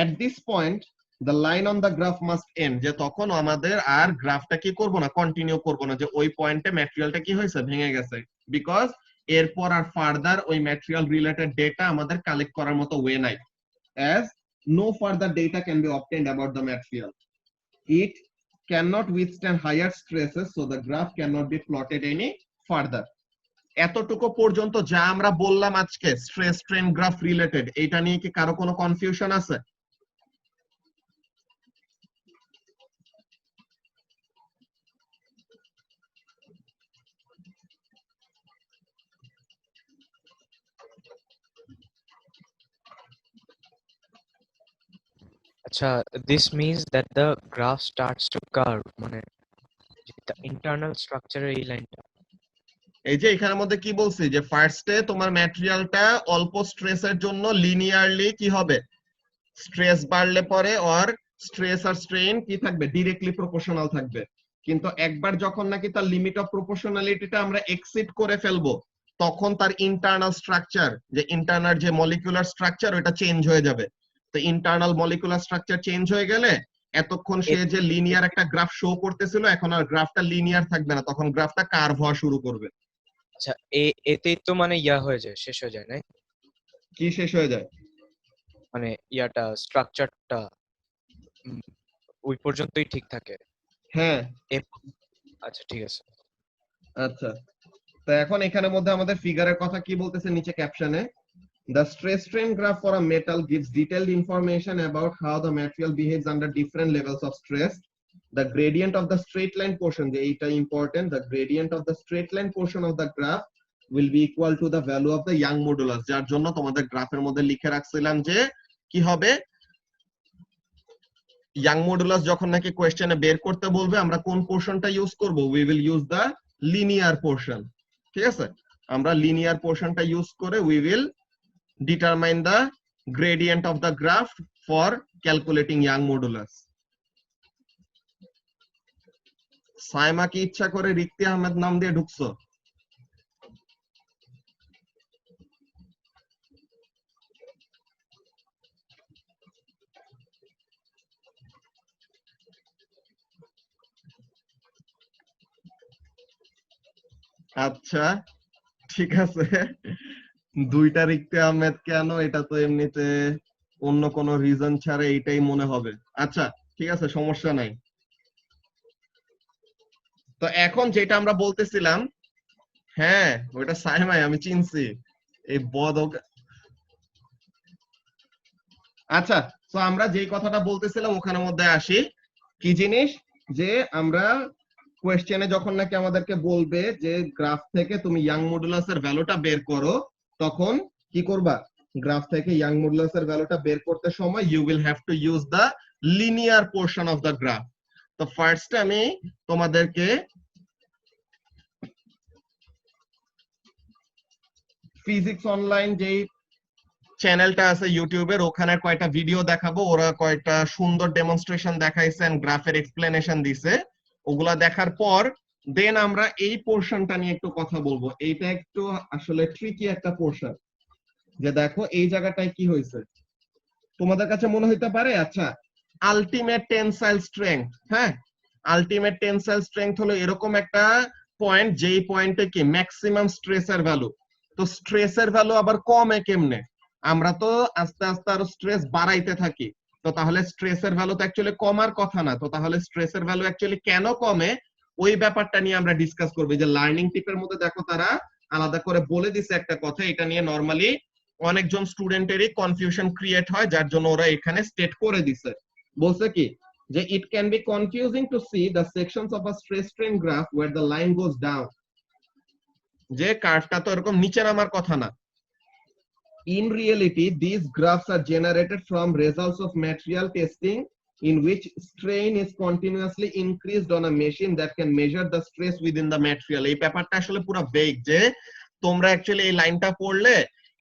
At this point the line on the graph must end, যে তখন আমাদের আর গ্রাফটা কি করব না, কন্টিনিউ করব না, যে ওই পয়েন্টে ম্যাটেরিয়ালটা কি হয়েছে, ভেঙে গেছে, বিকজ এরপর আর ফার্দার ওই ম্যাটেরিয়াল রিলেটেড ডেটা আমাদের কালেক্ট করার মতো ওয়ে নাই, as no further data can be obtained about the material. It cannot withstand higher stresses, so the graph cannot be plotted any further. এতটুকু পর্যন্ত যা আমরা বললাম আজকে স্ট্রেস স্ট্রেন গ্রাফ রিলেটেড, এটা নিয়ে কি কারো কোনো কনফিউশন আছে? আচ্ছা, this means that the graph starts to curve, মানে the internal structure এই লাইনটা। এই যে এখানের মধ্যে কি বলছি, যে ফার্স্টে তোমার ম্যাটেরিয়ালটা অল্প স্ট্রেসের জন্য লিনিয়ারলি কি হবে, স্ট্রেস বাড়লে পরে আর স্ট্রেস আর স্ট্রেইন কি থাকবে, ডিরেক্টলি প্রপোর্শনাল থাকবে। কিন্তু একবার যখন নাকি তার লিমিট অফ প্রপোর্শনালিটিটা আমরা এক্সিড করে ফেলবো তখন তার ইন্টারনাল স্ট্রাকচার, যে ইন্টারনাল যে মলিকুলার স্ট্রাকচার ওটা চেঞ্জ হয়ে যাবে। তো ইন্টারনাল মলিকুলার স্ট্রাকচার চেঞ্জ হয়ে গেলে এতক্ষণ সে যে লিনিয়ার একটা গ্রাফ শো করতেছিল এখন আর গ্রাফটা লিনিয়ার থাকবে না, তখন গ্রাফটা কার্ভ হওয়া শুরু করবে। আচ্ছা, এতেই তো মানে হয়ে যায়, শেষ হয়ে যায় না? কি শেষ হয়ে যায়? মানে স্ট্রাকচারটা ওই পর্যন্তই ঠিক থাকে। হ্যাঁ, আচ্ছা ঠিক আছে। আচ্ছা, তো এখন এখানের মধ্যে আমাদের ফিগারের কথা কি বলতেছে নিচে ক্যাপশনে, the stress strain graph for a metal gives detailed information about how the material behaves under different levels of stress. The gradient of the straight line portion, the এটা important, the gradient of the straight line portion of the graph will be equal to the value of the Young modulus, যার জন্য তোমাদের গ্রাফের মধ্যে লিখে রাখছিলাম যে কি হবে, ইয়াং মডুলাস যখন নাকি কোশ্চেনে বের করতে বলবে আমরা কোন পোরশনটা ইউজ করব, we will use the linear portion. ঠিক আছে, আমরা লিনিয়ার পোরশনটা ইউজ করে we will determine the gradient of the graph for calculating Young modulus. Saima কি ইচ্ছা করে রিক্তি আহমেদ নাম দিয়ে ঢুকছো? আচ্ছা ঠিক আছে, দুইটা রিক্তে আহমেদ কেন, এটা তো এমনিতে অন্য কোনো রিজন ছাড়া এইটাই মনে হবে। আচ্ছা ঠিক আছে, সমস্যা নাই। তো এখন যেটা আমরা বলতেছিলাম, হ্যাঁ ওইটা সাইমাই, আমি চিনছি এই বদ। আচ্ছা, তো আমরা যেই কথাটা বলতেছিলাম ওখানের মধ্যে আসি। কি জিনিস, যে আমরা কোয়েশ্চেনে যখন নাকি আমাদেরকে বলবে যে গ্রাফ থেকে তুমি ইয়াং মডুলাসের ভ্যালুটা বের করো, তখন কি করবা? গ্রাফ থেকে ইয়াং মডুলাসের ভ্যালুটা বের করতে সময় you will have to use the linear portion of the graph. তো ফার্স্ট আমি তোমাদেরকে ফিজিক্স অনলাইন যেই চ্যানেলটা আছে ইউটিউবের, ওখানে কয়টা ভিডিও দেখাবো, ওরা কয়টা সুন্দর ডেমনস্ট্রেশন দেখাইছেন, গ্রাফের এক্সপ্লেনেশন দিছে। ওগুলা দেখার পর দেন আমরা এই পোর্শনটা নিয়ে একটু কথা বলবো। এইটা একটু আসলে ট্রিকি একটা পোর্শন, যে দেখো এই জায়গাটায় কি হয়েছে তোমাদের কাছে মনে হইতে পারে, আচ্ছা আলটিমেট টেনসাইল স্ট্রেংথ, হ্যাঁ আলটিমেট টেনসাইল স্ট্রেংথ হলো এরকম একটা পয়েন্ট যেই পয়েন্টে কি ম্যাক্সিমাম স্ট্রেসের ভ্যালু। তো স্ট্রেসের ভ্যালু আবার কমে কেমনে? আমরা তো আস্তে আস্তে আরো স্ট্রেস বাড়াইতে থাকি। তো তাহলে স্ট্রেসের ভ্যালু তো অ্যাকচুয়ালি কমার কথা না। তো তাহলে স্ট্রেসের ভ্যালু অ্যাকচুয়ালি কেন কমে, ওই ব্যাপারটা নিয়ে আমরা ডিসকাস করবো। যে লার্নিং টিপের মধ্যে দেখো তারা আলাদা করে বলে দিছে একটা কথা, এটা নিয়ে নরমালি অনেকজন স্টুডেন্টেরই কনফিউশন ক্রিয়েট হয়, যার জন্য ওরা এখানে স্টেট করে দিছে। বলছে কি, যে it can be confusing to see the sections of a stress strain graph where the line goes down. যে কার্ভটা তো এরকম নিচে নামার কথা না। In reality, these graphs are generated from results of material testing in which strain is continuously increased on a machine that can measure the stress within the material. এই ব্যাপারটা আসলে পুরো বেগ, যে তোমরা অ্যাকচুয়ালি এই লাইনটা পড়লে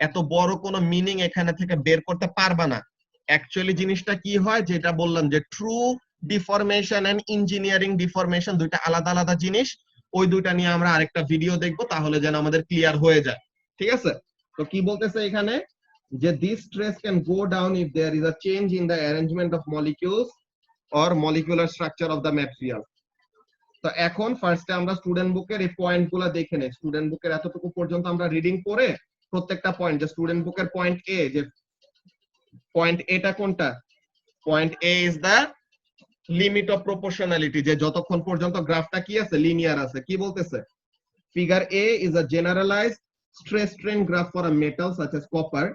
এত বড় কোনো মিনিং এখানে থেকে বের করতে পারবা না। অ্যাকচুয়ালি জিনিসটা কি হয়, যেটা বললাম যে true deformation and engineering deformation দুইটা আলাদা আলাদা জিনিস। ওই দুইটা নিয়ে আমরা আরেকটা ভিডিও দেখবো, তাহলে যেন আমাদের ক্লিয়ার হয়ে যায়। ঠিক আছে? তো কি বলতেছে এখানে, যে this stress can go down if there is a change in the arrangement of molecules or molecular structure of the material. তো এখন ফার্স্টে আমরা স্টুডেন্ট বুকের এই পয়েন্টগুলো দেখে নেই। স্টুডেন্ট বুকের এতটুকু পর্যন্ত আমরা রিডিং করে প্রত্যেকটা পয়েন্ট, যে স্টুডেন্ট বুকের পয়েন্ট এ, যে পয়েন্ট এটা কোনটা? Point A is the limit of proportionality, যে যতক্ষণ পর্যন্ত গ্রাফটা কি আছে, লিনিয়ার আছে। কি বলতেছে, figure A is a generalised stress strain graph for a metal such as copper.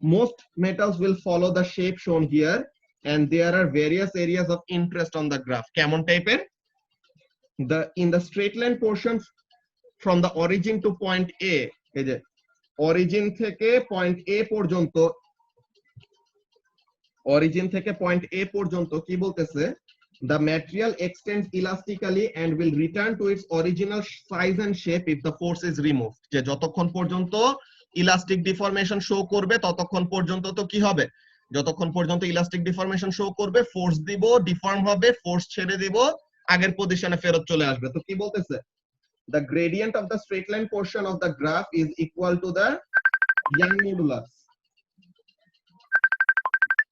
Most metals will follow the shape shown here, and there are various areas of interest on the graph. কেমন টাইপের? In the straight line portion from the origin to point A, এই যে origin থেকে point এ পর্যন্ত, origin থেকে point এ পর্যন্ত কি বলতেছে, the material extends elastically and will return to its original size and shape if the force is removed. যে যতক্ষণ পর্যন্ত ইলাস্টিক ডিফরমেশন শো করবে ততক্ষণ পর্যন্ত তো কি হবে, যতক্ষণ পর্যন্ত ইলাস্টিক ডিফরমেশন শো করবে ফোর্স দিব, ডিফর্ম হবে, ফোর্স ছেড়ে দিব, আগের পজিশনে ফেরত চলে আসবে। তো কি বলতেছে, the gradient of the straight line portion of the graph is equal to the Young modulus,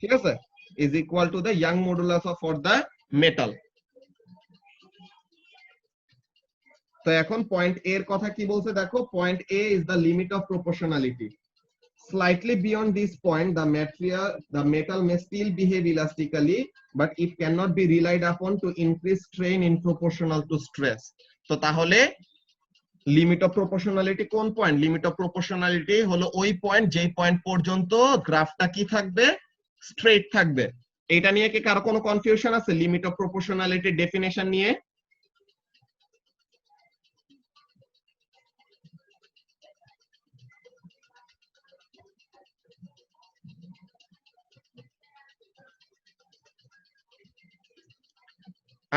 ঠিক আছে, is equal to the Young modulus of for the metal. তো এখন পয়েন্ট এ এর কথা কি বলছে দেখো, point A is the limit of proportionality. Slightly beyond this point, the metal may still behave elastically, but it cannot be relied upon to increase strain in proportional to stress. তো তাহলে limit of proportionality কোন point? Limit of proportionality হলো ওই point যেই point পর্যন্ত গ্রাফটা কি থাকবে, স্ট্রেট থাকবে। এটা নিয়ে কি কারো কোনো কনফিউশন আছে লিমিট অফ প্রপোর্শনালিটির ডেফিনেশন নিয়ে?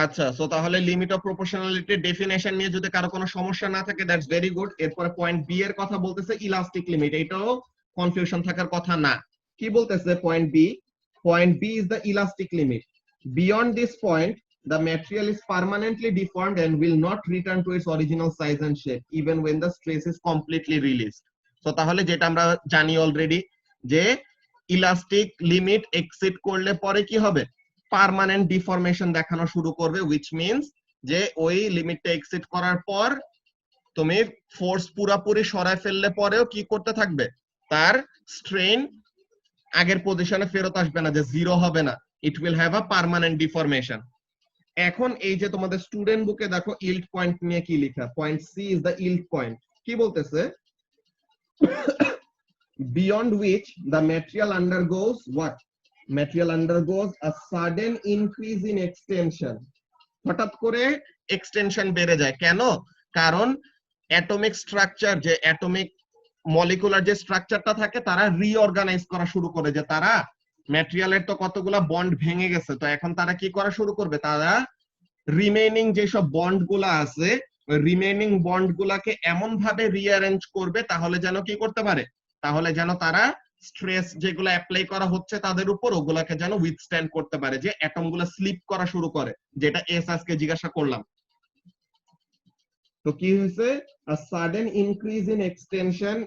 আচ্ছা, সো তাহলে লিমিট অফ প্রপোর্শনালিটির ডেফিনেশন নিয়ে যদি কারো কোনো সমস্যা না থাকে, দ্যাটস ভেরি গুড। এরপরে পয়েন্ট বি এর কথা বলতেছে ইলাস্টিক লিমিট, এটাও কনফিউশন থাকার কথা না। কি বলতেছে point B? Point B is the elastic limit. Beyond this point the material is permanently deformed and will not return to its original size and shape even when the stress is completely released. So তাহলে যেটা আমরা জানি already, যে elastic limit exceed করলে পরে কি হবে, permanent deformation দেখানো শুরু করবে, which means যে ওই লিমিটটা এক্সিড করার পর তুমি ফোর্স পুরাপুরি সরায় ফেললে পরেও কি করতে থাকবে, তার স্ট্রেন আগের পজিশনে ফেরত আসবে না, যে জিরো হবে না, it will have a permanent deformation. এখন এই যে তোমাদের স্টুডেন্ট বুকে দেখো ইল্ড পয়েন্ট নিয়ে কি লেখা, point C is the yield point. কি বলতেছে, beyond which the material undergoes what? Material undergoes a sudden increase in extension. হঠাৎ করে এক্সটেনশন বেড়ে যায়। কেন? কারণ অ্যাটমিক স্ট্রাকচার, যে অ্যাটমিক মলিকুলার যে স্ট্রাকচারটা থাকে, তারা রিঅর্গানাইজ করা শুরু করে, যে তারা ম্যাটেরিয়ালের তো কতগুলা বন্ড ভেঙে গেছে, তো এখন তারা কি করা শুরু করবে, তারা রিমেইনিং যেসব বন্ড গুলা আছে, রিমেইনিং বন্ড গুলাকে এমন ভাবে রিঅ্যারেঞ্জ করবে তাহলে যেন কি করতে পারে, তাহলে যেন তারা স্ট্রেস যেগুলো অ্যাপ্লাই করা হচ্ছে তাদের উপর, ওগুলাকে যেন উইথস্ট্যান্ড করতে পারে, যে অ্যাটম গুলা স্লিপ করা শুরু করে, যেটা এস আজকে জিজ্ঞাসা করলাম। তো কি হয়েছে, a sudden increase in extension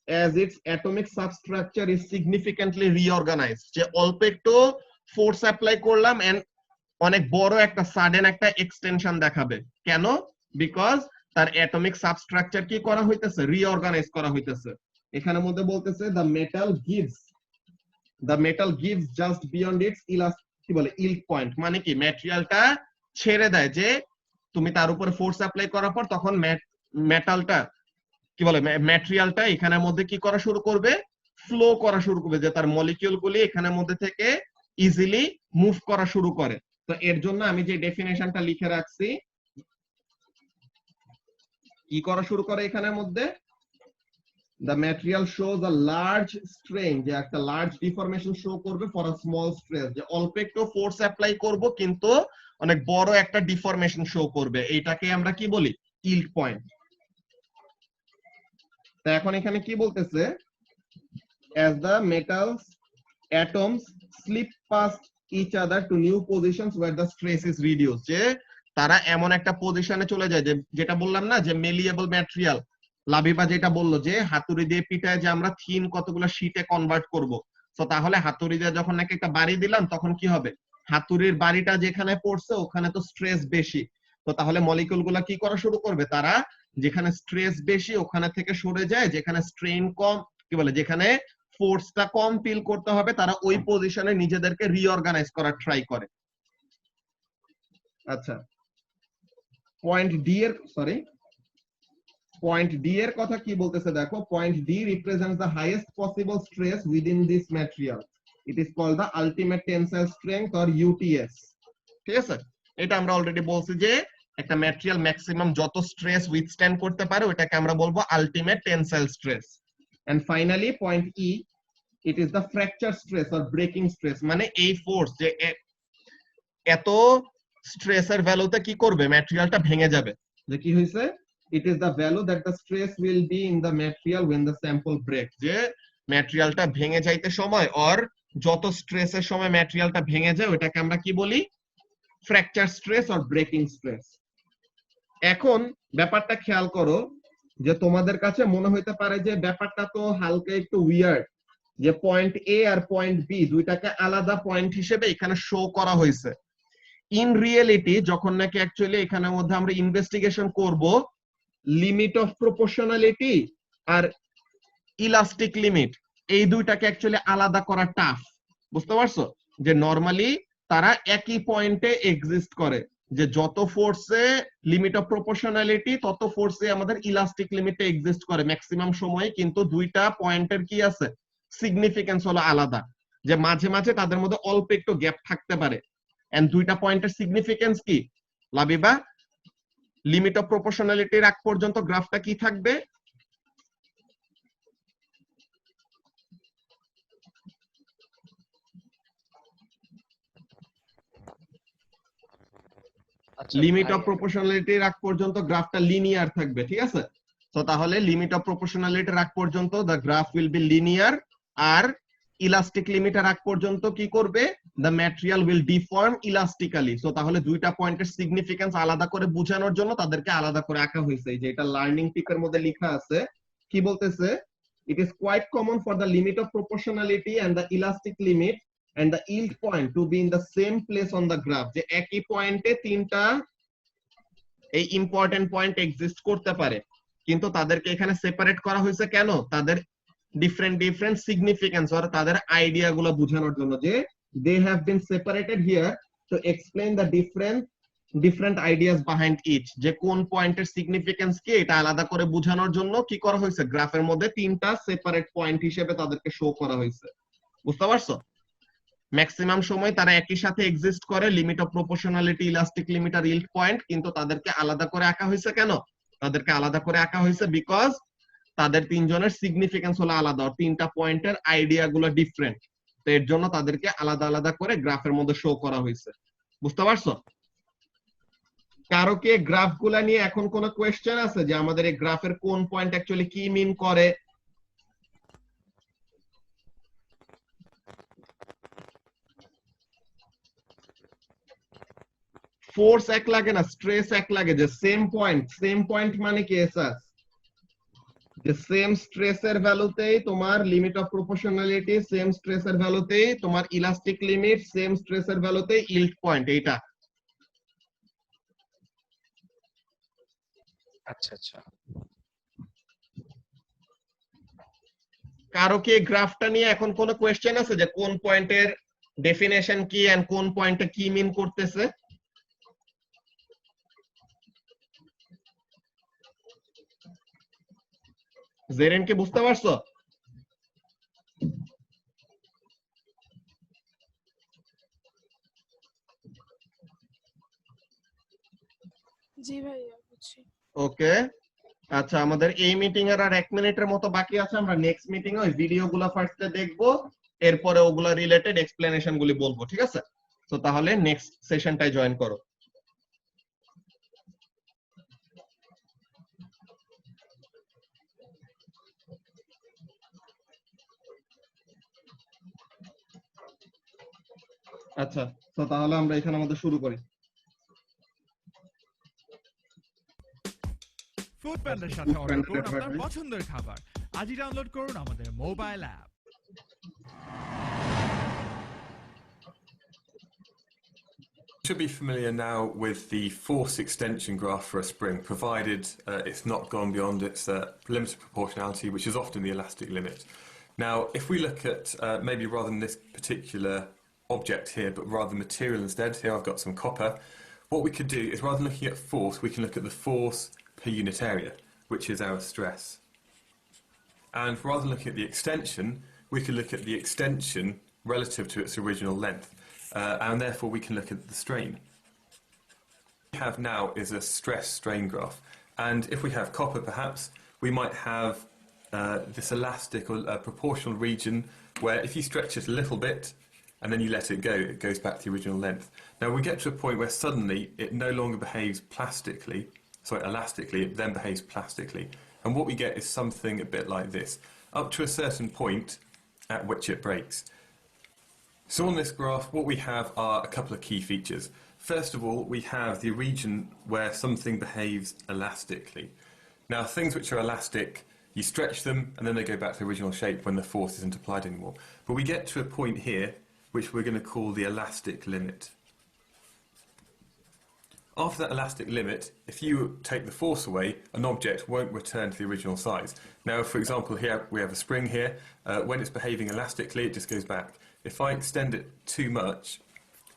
as its atomic substructure is significantly reorganized, যে অল্প একটু ফোর্স অ্যাপ্লাই করলাম এন্ড অনেক বড় একটা সাডেন একটা এক্সটেনশন দেখাবে। কেন? বিকজ তার অ্যাটমিক সাবস্ট্রাকচার কি করা হইতেছে, রিঅর্গানাইজ করা হইতেছে। এখানে মধ্যে বলতেছে the metal gives just beyond its কি বলে ইল্ড পয়েন্ট, মানে কি ম্যাটেরিয়ালটা ছেড়ে দেয়, যে তুমি তার উপরে ফোর্স অ্যাপ্লাই করার পর তখন মেটালটা কি বলে ম্যাটেরিয়ালটা এখানের মধ্যে কি করা শুরু করবে, ফ্লো করা শুরু করবে, যে তার মলিকিউল গুলি এখানের মধ্যে থেকে ইজিলি মুভ করা শুরু করে। তো এর জন্য আমি যে ডেফিনেশনটা লিখে রাখছি, কি করা শুরু করে এখানের মধ্যে, the material shows a large strain, যে একটা লার্জ ডিফরমেশন শো করবে for a small stress, যে অল্প একটু ফোর্স অ্যাপ্লাই করব কিন্তু অনেক বড় একটা ডিফরমেশন শো করবে, এইটাকে আমরা কি বলি, ইল্ড পয়েন্ট। তো এখন এখানে কি বলতেছে, as the metals atoms slip past each other to new positions where the stress is reduced, যে তারা এমন একটা পজিশনে চলে যায়, যে যেটা বললাম না, যে মেলিয়েবল ম্যাটেরিয়াল, লাবিবা যেটা বললো যে হাতুড়ি দিয়ে পিটায় যে আমরা থিন কতগুলো শীটে কনভার্ট করব, তো তাহলে হাতুড়ি দিয়ে যখন নাকি একটা বাড়ি দিলাম তখন কি হবে, হাতুড়ির বাড়িটা যেখানে পড়ছে ওখানে তো স্ট্রেস বেশি, তো তাহলে মলিকিউল গুলা কি করা শুরু করবে, তারা যেখানে স্ট্রেস বেশি ওখানে থেকে সরে যায়, যেখানে স্ট্রেন কম, কি বলে যেখানে ফোর্সটা কম ফিল করতে হবে, তারা ওই পজিশনে নিজেদেরকে রিঅর্গানাইজ করার ট্রাই করে। আচ্ছা, পয়েন্ট ডি এর কথা কি বলতেছে দেখো, point D represents the highest possible stress within this material, it is called the ultimate tensile strength or UTS. ঠিক আছে, এটা আমরা অলরেডি বলছি যে একটা ম্যাটেরিয়াল ম্যাক্সিমাম যত স্ট্রেস উইথস্ট্যান্ড করতে পারে ওটাকে আমরা বলবো ultimate tensile stress. And finally point E, it is the fracture stress or breaking stress, মানে এই ফোর্স যে এত স্ট্রেসের ভ্যালুতে কি করবে, ম্যাটেরিয়ালটা ভেঙে যাবে, যে কি হইছে, it is the value that the stress will be in the material when the sample breaks, যে ম্যাটেরিয়ালটা ভেঙে যাইতে সময় আর যত স্ট্রেসের সময় ম্যাটেরিয়ালটা ভেঙে যায় ওটাকে আমরা কি বলি, fracture stress or breaking stress. এখন ব্যাপারটা খেয়াল করো, যে তোমাদের কাছে মনে হইতে পারে যে ব্যাপারটা তো হালকা একটু উইয়ার্ড, যে পয়েন্ট এ আর পয়েন্ট বি দুইটাকে আলাদা পয়েন্ট হিসেবে এখানে শো করা হয়েছে। ইন রিয়েলিটি যখন নাকি অ্যাকচুয়ালি এখানের মধ্যে আমরা ইনভেস্টিগেশন করব, লিমিট অফ প্রপোর্শনালিটি আর ইলাস্টিক লিমিট, এই দুইটাকে অ্যাকচুয়ালি আলাদা করা টাফ, বুঝতে পারছো, যে নরমালি তারা একই পয়েন্টে এক্সিস্ট করে, যে যত ফোর্সে লিমিট অফ প্রপোর্শনালিটি তত ফোর্সে আমাদের ইলাস্টিক লিমিটে এক্সিস্ট করে ম্যাক্সিমাম সময়, কিন্তু দুইটা পয়েন্টের কি আছে, সিগনিফিকেন্স হলো আলাদা, যে মাঝে মাঝে তাদের মধ্যে অল্প একটু গ্যাপ থাকতে পারে। এন্ড দুইটা পয়েন্টের সিগনিফিকেন্স কি লাবিবা, লিমিট অফ প্রপোর্শনালিটির আগ পর্যন্ত গ্রাফটা কি থাকবে, লিমিট অফ প্রপোর্শনালিটির আগ পর্যন্ত গ্রাফটা লিনিয়ার থাকবে, ঠিক আছে। তো তাহলে লিমিট অফ প্রপোর্শনালিটির আগ পর্যন্ত the graph will be linear, আর ইলাস্টিক লিমিটের আগ পর্যন্ত কি করবে, the material will deform elastically. So তাহলে দুইটা পয়েন্টের সিগনিফিকেন্স আলাদা করে বোঝানোর জন্য তাদেরকে আলাদা করে আঁকা হয়েছে, যে এটা লার্নিং টিপের মধ্যে লেখা আছে। কি বলতেছে, it is quite common for the limit of proportionality and the elastic limit and the yield point to be in the same place on the graph, যে একই পয়েন্টে তিনটা এই ইম্পর্টেন্ট পয়েন্ট এক্সিস্ট করতে পারে। কিন্তু তাদেরকে এখানে সেপারেট করা হয়েছে কেন? তাদের ডিফারেন্ট ডিফারেন্ট সিগনিফিকেন্স আর তাদের আইডিয়া গুলো বোঝানোর জন্য, যে they have been separated here to explain the different ideas behind each, যে কোন পয়েন্টের সিগনিফিকেন্স কি এটা আলাদা করে বোঝানোর জন্য কি করা হয়েছে, গ্রাফের মধ্যে তিনটা সেপারেট পয়েন্ট হিসেবে তাদেরকে শো করা হয়েছে। বুঝতে পারছো? ম্যাক্সিমাম সময় তারা একই সাথে এক্সিস্ট করে, limit of proportionality, elastic limit আর ইল্ড পয়েন্ট, কিন্তু তাদেরকে আলাদা করে আঁকা হয়েছে কেন? তাদেরকে আলাদা করে আঁকা হয়েছে বিকজ তাদের তিনজনের সিগনিফিকেন্স হলো আলাদা, তিনটা পয়েন্টের আইডিয়া গুলো ডিফারেন্ট, তো এর জন্য তাদেরকে আলাদা আলাদা করে গ্রাফের মধ্যে শো করা হয়েছে। বুঝতে পারছো? কারো কি গ্রাফ গুলা নিয়ে এখন কোনো কোয়েশ্চেন আছে যে আমাদের এই গ্রাফের কোন পয়েন্ট অ্যাকচুয়ালি কি মিন করে? ফোর্স এক লাগে না, স্ট্রেস এক লাগে, যে সেম পয়েন্ট মানে কি স্যার? যে সেম স্ট্রেসের ভ্যালুতেই তোমার লিমিট অফ প্রপোর্শনালিটি, সেম স্ট্রেসের ভ্যালুতেই তোমার ইলাস্টিক লিমিট, সেম স্ট্রেসের ভ্যালুতেই ইল্ড পয়েন্ট, এইটা। আচ্ছা আচ্ছা। কারো কি গ্রাফটা নিয়ে এখন কোনো কোয়েশ্চেন আছে যে কোন পয়েন্টের ডেফিনেশন কি এন্ড কোন পয়েন্টে কি মিন করতেছে? জেরেন কি বুঝতে পারছো? জি ভাইয়া বুঝছি। ওকে, আচ্ছা, আমাদের এই মিটিং এর আর 1 মিনিটের মতো বাকি আছে। আমরা নেক্সট মিটিং এ ওই ভিডিওগুলো ফার্স্টে দেখবো, এরপরে ওগুলা রিলেটেড এক্সপ্লেনেশন গুলি বলবো, ঠিক আছে? তো তাহলে নেক্সট সেশনটায় জয়েন করো। আচ্ছা, তো তাহলে আমরা এখানে আমাদের শুরু করি। ফুড প্যান্ডার সাথে অর্ডার করুন আপনার পছন্দের খাবার। আজই ডাউনলোড করুন আমাদের mobile app. You should be familiar now with the force extension graph for a spring, provided it's not gone beyond its limit of proportionality, which is often the elastic limit. Now, if we look at maybe rather than this particular object here, but rather material instead, here I've got some copper, what we could do is rather than looking at force, we can look at the force per unit area, which is our stress. And rather than looking at the extension, we can look at the extension relative to its original length. And therefore we can look at the strain. What we have now is a stress-strain graph, and if we have copper perhaps, we might have this elastic or proportional region where if you stretch it a little bit and then you let it go, it goes back to the original length. Now we get to a point where suddenly it no longer behaves elastically, it then behaves plastically. And what we get is something a bit like this, up to a certain point at which it breaks. So on this graph, what we have are a couple of key features. First of all, we have the region where something behaves elastically. Now, things which are elastic, you stretch them and then they go back to the original shape when the force isn't applied anymore. But we get to a point here which we're going to call the elastic limit. After that elastic limit, if you take the force away, an object won't return to the original size. Now, for example, here we have a spring here. When it's behaving elastically, it just goes back. If I extend it too much,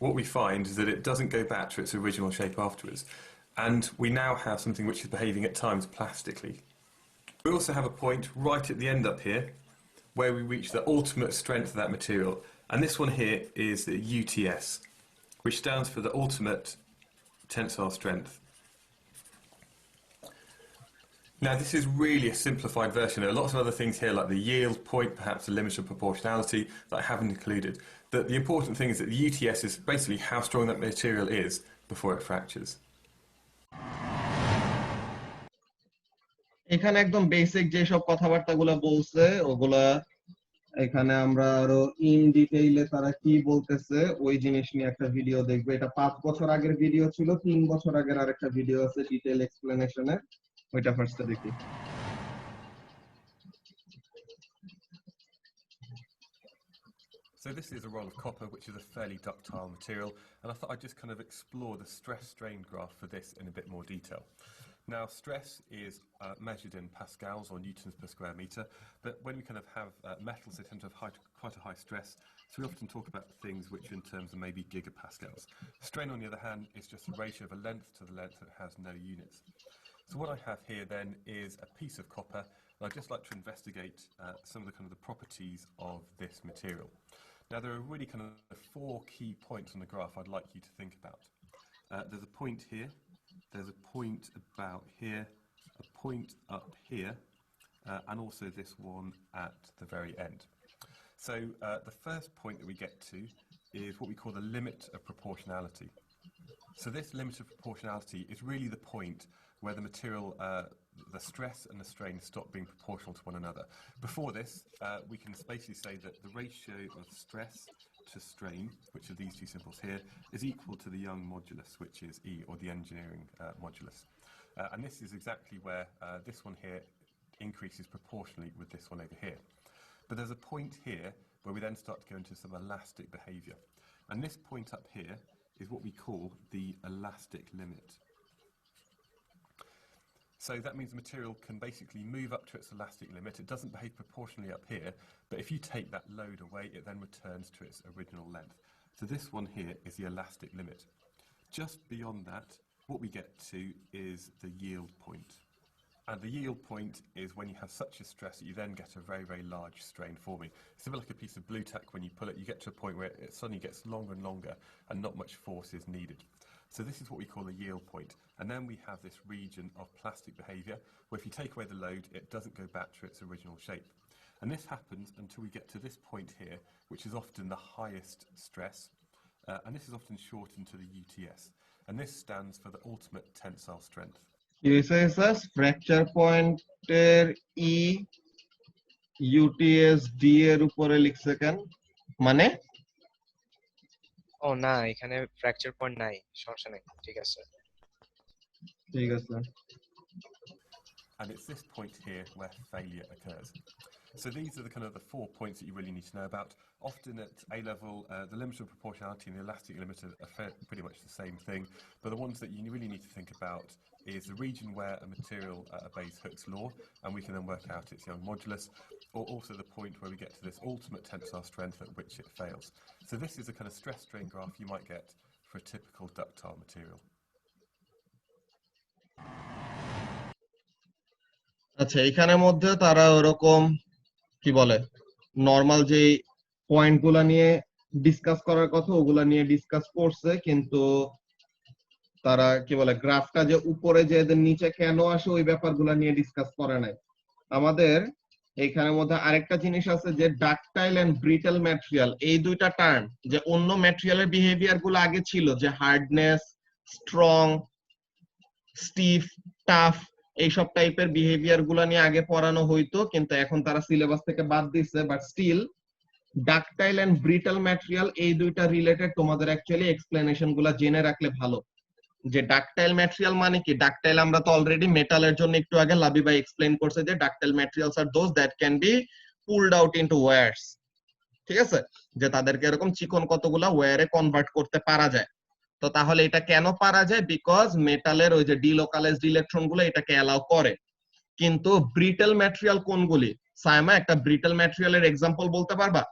what we find is that it doesn't go back to its original shape afterwards. And we now have something which is behaving at times plastically. We also have a point right at the end up here where we reach the ultimate strength of that material. And this one here is the UTS, which stands for the ultimate tensile strength. Now this is really a simplified version. There are lots of other things here like the yield point, perhaps the limit of proportionality that I haven't included. But the important thing is that the UTS is basically how strong that material is before it fractures. এখানে একদম basic যে সব কথাবার্তাগুলো বলছে ওগুলা এখানে আমরা আরো ইন ডিটেইলে তারা কি বলতেছে ওই জিনিস নিয়ে একটা ভিডিও দেখবো। এটা 5 বছর আগের ভিডিও ছিল, 3 বছর আগের আরেকটা ভিডিও আছে ডিটেইল এক্সপ্লেনেশনে, ওইটা ফার্স্টে দেখি। So this is a roll of copper, which is a fairly ductile material, and I thought I'd just kind of explore the stress-strain graph for this in a bit more detail. Now, stress is measured in pascals or newtons per square meter, but when we kind of have metals, they tend to have quite a high stress, so we often talk about things which are in terms of maybe gigapascals. Strain, on the other hand, is just a ratio of a length to the length that has no units. So what I have here then is a piece of copper, and I'd just like to investigate some of the kind of the properties of this material. Now, there are really kind of 4 key points on the graph I'd like you to think about. There's a point here, there's a point about here, a point up here, and also this one at the very end. So the first point that we get to is what we call the limit of proportionality. So this limit of proportionality is really the point where the material, the stress and the strain stop being proportional to one another. Before this, we can basically say that the ratio of stress to strain, which are these 2 symbols here, is equal to the Young modulus, which is E, or the engineering modulus. And this is exactly where this one here increases proportionally with this one over here. But there's a point here where we then start to go into some elastic behaviour. And this point up here is what we call the elastic limit. So that means the material can basically move up to its elastic limit. It doesn't behave proportionally up here, but if you take that load away, it then returns to its original length. So this one here is the elastic limit. Just beyond that, what we get to is the yield point. And the yield point is when you have such a stress that you then get a very, very large strain forming. It's a bit like a piece of blue tack. When you pull it, you get to a point where it suddenly gets longer and longer and not much force is needed. So this is what we call the yield point. And then we have this region of plastic behaviour where if you take away the load, it doesn't go back to its original shape. And this happens until we get to this point here, which is often the highest stress. And this is often shortened to the UTS. And this stands for the ultimate tensile strength. USS fracture point E UTS D এর উপরে লিখছে কেন মানে ও না এখানে fracture point নাই সমস্যা নেই ঠিক আছে And it's this point here where failure occurs. So these are the kind of the 4 points that you really need to know about. Often at A level, the limit of proportionality and the elastic limit are pretty much the same thing, but the ones that you really need to think about is the region where a material obeys Hooke's law, and we can then work out its Young modulus, or also the point where we get to this ultimate tensile strength at which it fails. So this is a kind of stress strain graph you might get for a typical ductile material. আচ্ছা এখানের মধ্যে তারা ওরকম কি বলে normal যে পয়েন্টগুলো নিয়ে ডিসকাস করার কথা ওগুলা নিয়ে ডিসকাস করছে কিন্তু তারা কি বলে গ্রাফটা যে উপরে যে নিচে কেন আসে ওই ব্যাপারগুলো নিয়ে ডিসকাস করে নাই আমাদের এইখানের মধ্যে আরেকটা জিনিস আছে যে ডাকটাইল এন্ড ব্রিটল ম্যাটেরিয়াল এই দুইটা টার্ম যে অন্য ম্যাটেরিয়ালের বিহেভিয়ার গুলো আগে ছিল যে হার্ডনেস স্ট্রং স্টিফ টাফ এইসব টাইপের বিহেভিয়ার গুলো নিয়ে আগে পড়ানো হইতো কিন্তু এখন তারা সিলেবাস থেকে বাদ দিচ্ছে but still ductile and brittle material এই দুইটা রিলেটেড তোমাদের অ্যাকচুয়ালি এক্সপ্লেনেশন গুলো জেনে রাখলে ভালো যে ডাকটাইল ম্যাটেরিয়াল মানে কি ডাকটাইল আমরা তো অলরেডি মেটালের জন্য একটু আগে লাবি ভাই এক্সপ্লেইন করছে যে ডাকটাইল ম্যাটেরিয়ালস আর those that can be pulled out into wires ঠিক আছে যে তাদেরকে এরকম চিকন কতগুলা ওয়্যারে কনভার্ট করতে পারা যায় তো তাহলে এটা কেন পারা যায় বিকজ মেটালের ওই যে ডিলোকালাইজড ইলেকট্রনগুলো এটাকে অ্যালাউ করে কিন্তু ব্রিটল ম্যাটেরিয়াল কোনগুলি সায়মা একটা ব্রিটল ম্যাটেরিয়ালের एग्जांपल বলতে পারবা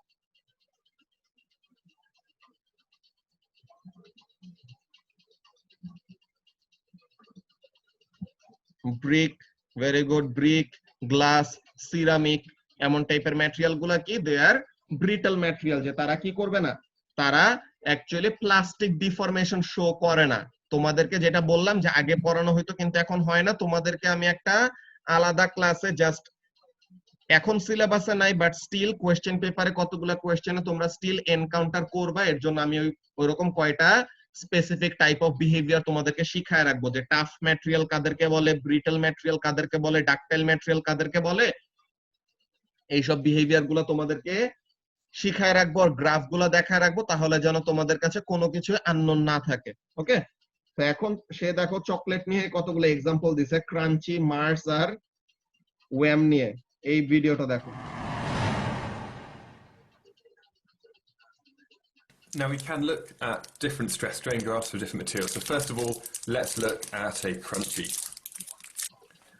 brick very good brick glass ceramic এমন টাইপের ম্যাটেরিয়াল গুলা কি দে আর ব্রিটল ম্যাটেরিয়াল যে তারা কি করবে না তারা অ্যাকচুয়ালি প্লাস্টিক ডিফরমেশন শো করে না তোমাদেরকে যেটা বললাম যে আগে পড়ানো হয়তো কিন্তু এখন হয় না তোমাদেরকে আমি একটা আলাদা ক্লাসে জাস্ট এখন সিলেবাসে নাই বাট স্টিল কোশ্চেন পেপারে কতগুলা কোশ্চেনে তোমরা স্টিল এনকাউন্টার করবা এর জন্য আমি ওইরকম কয়টা স্পেসিফিক টাইপ অফ বিহেভিয়ার তোমাদেরকে শিখায় রাখবো যে টাফ ম্যাটেরিয়াল কাদেরকে বলে ব্রিটল ম্যাটেরিয়াল কাদেরকে বলে ডাকটাইল ম্যাটেরিয়াল কাদেরকে বলে এইসব বিহেভিয়ার গুলো তোমাদেরকে শিখায় রাখবো আর গ্রাফগুলো দেখায় রাখবো তাহলে যেন তোমাদের কাছে কোনো কিছু আননোন না থাকে ওকে তো এখন সে দেখো চকলেট নিয়ে কতগুলো एग्जांपल দিছে ক্রাঞ্চি মার্স আর ওয়াম নিয়ে এই ভিডিওটা দেখো Now we can look at different stress strain graphs for different materials. So first of all, let's look at a crunchy.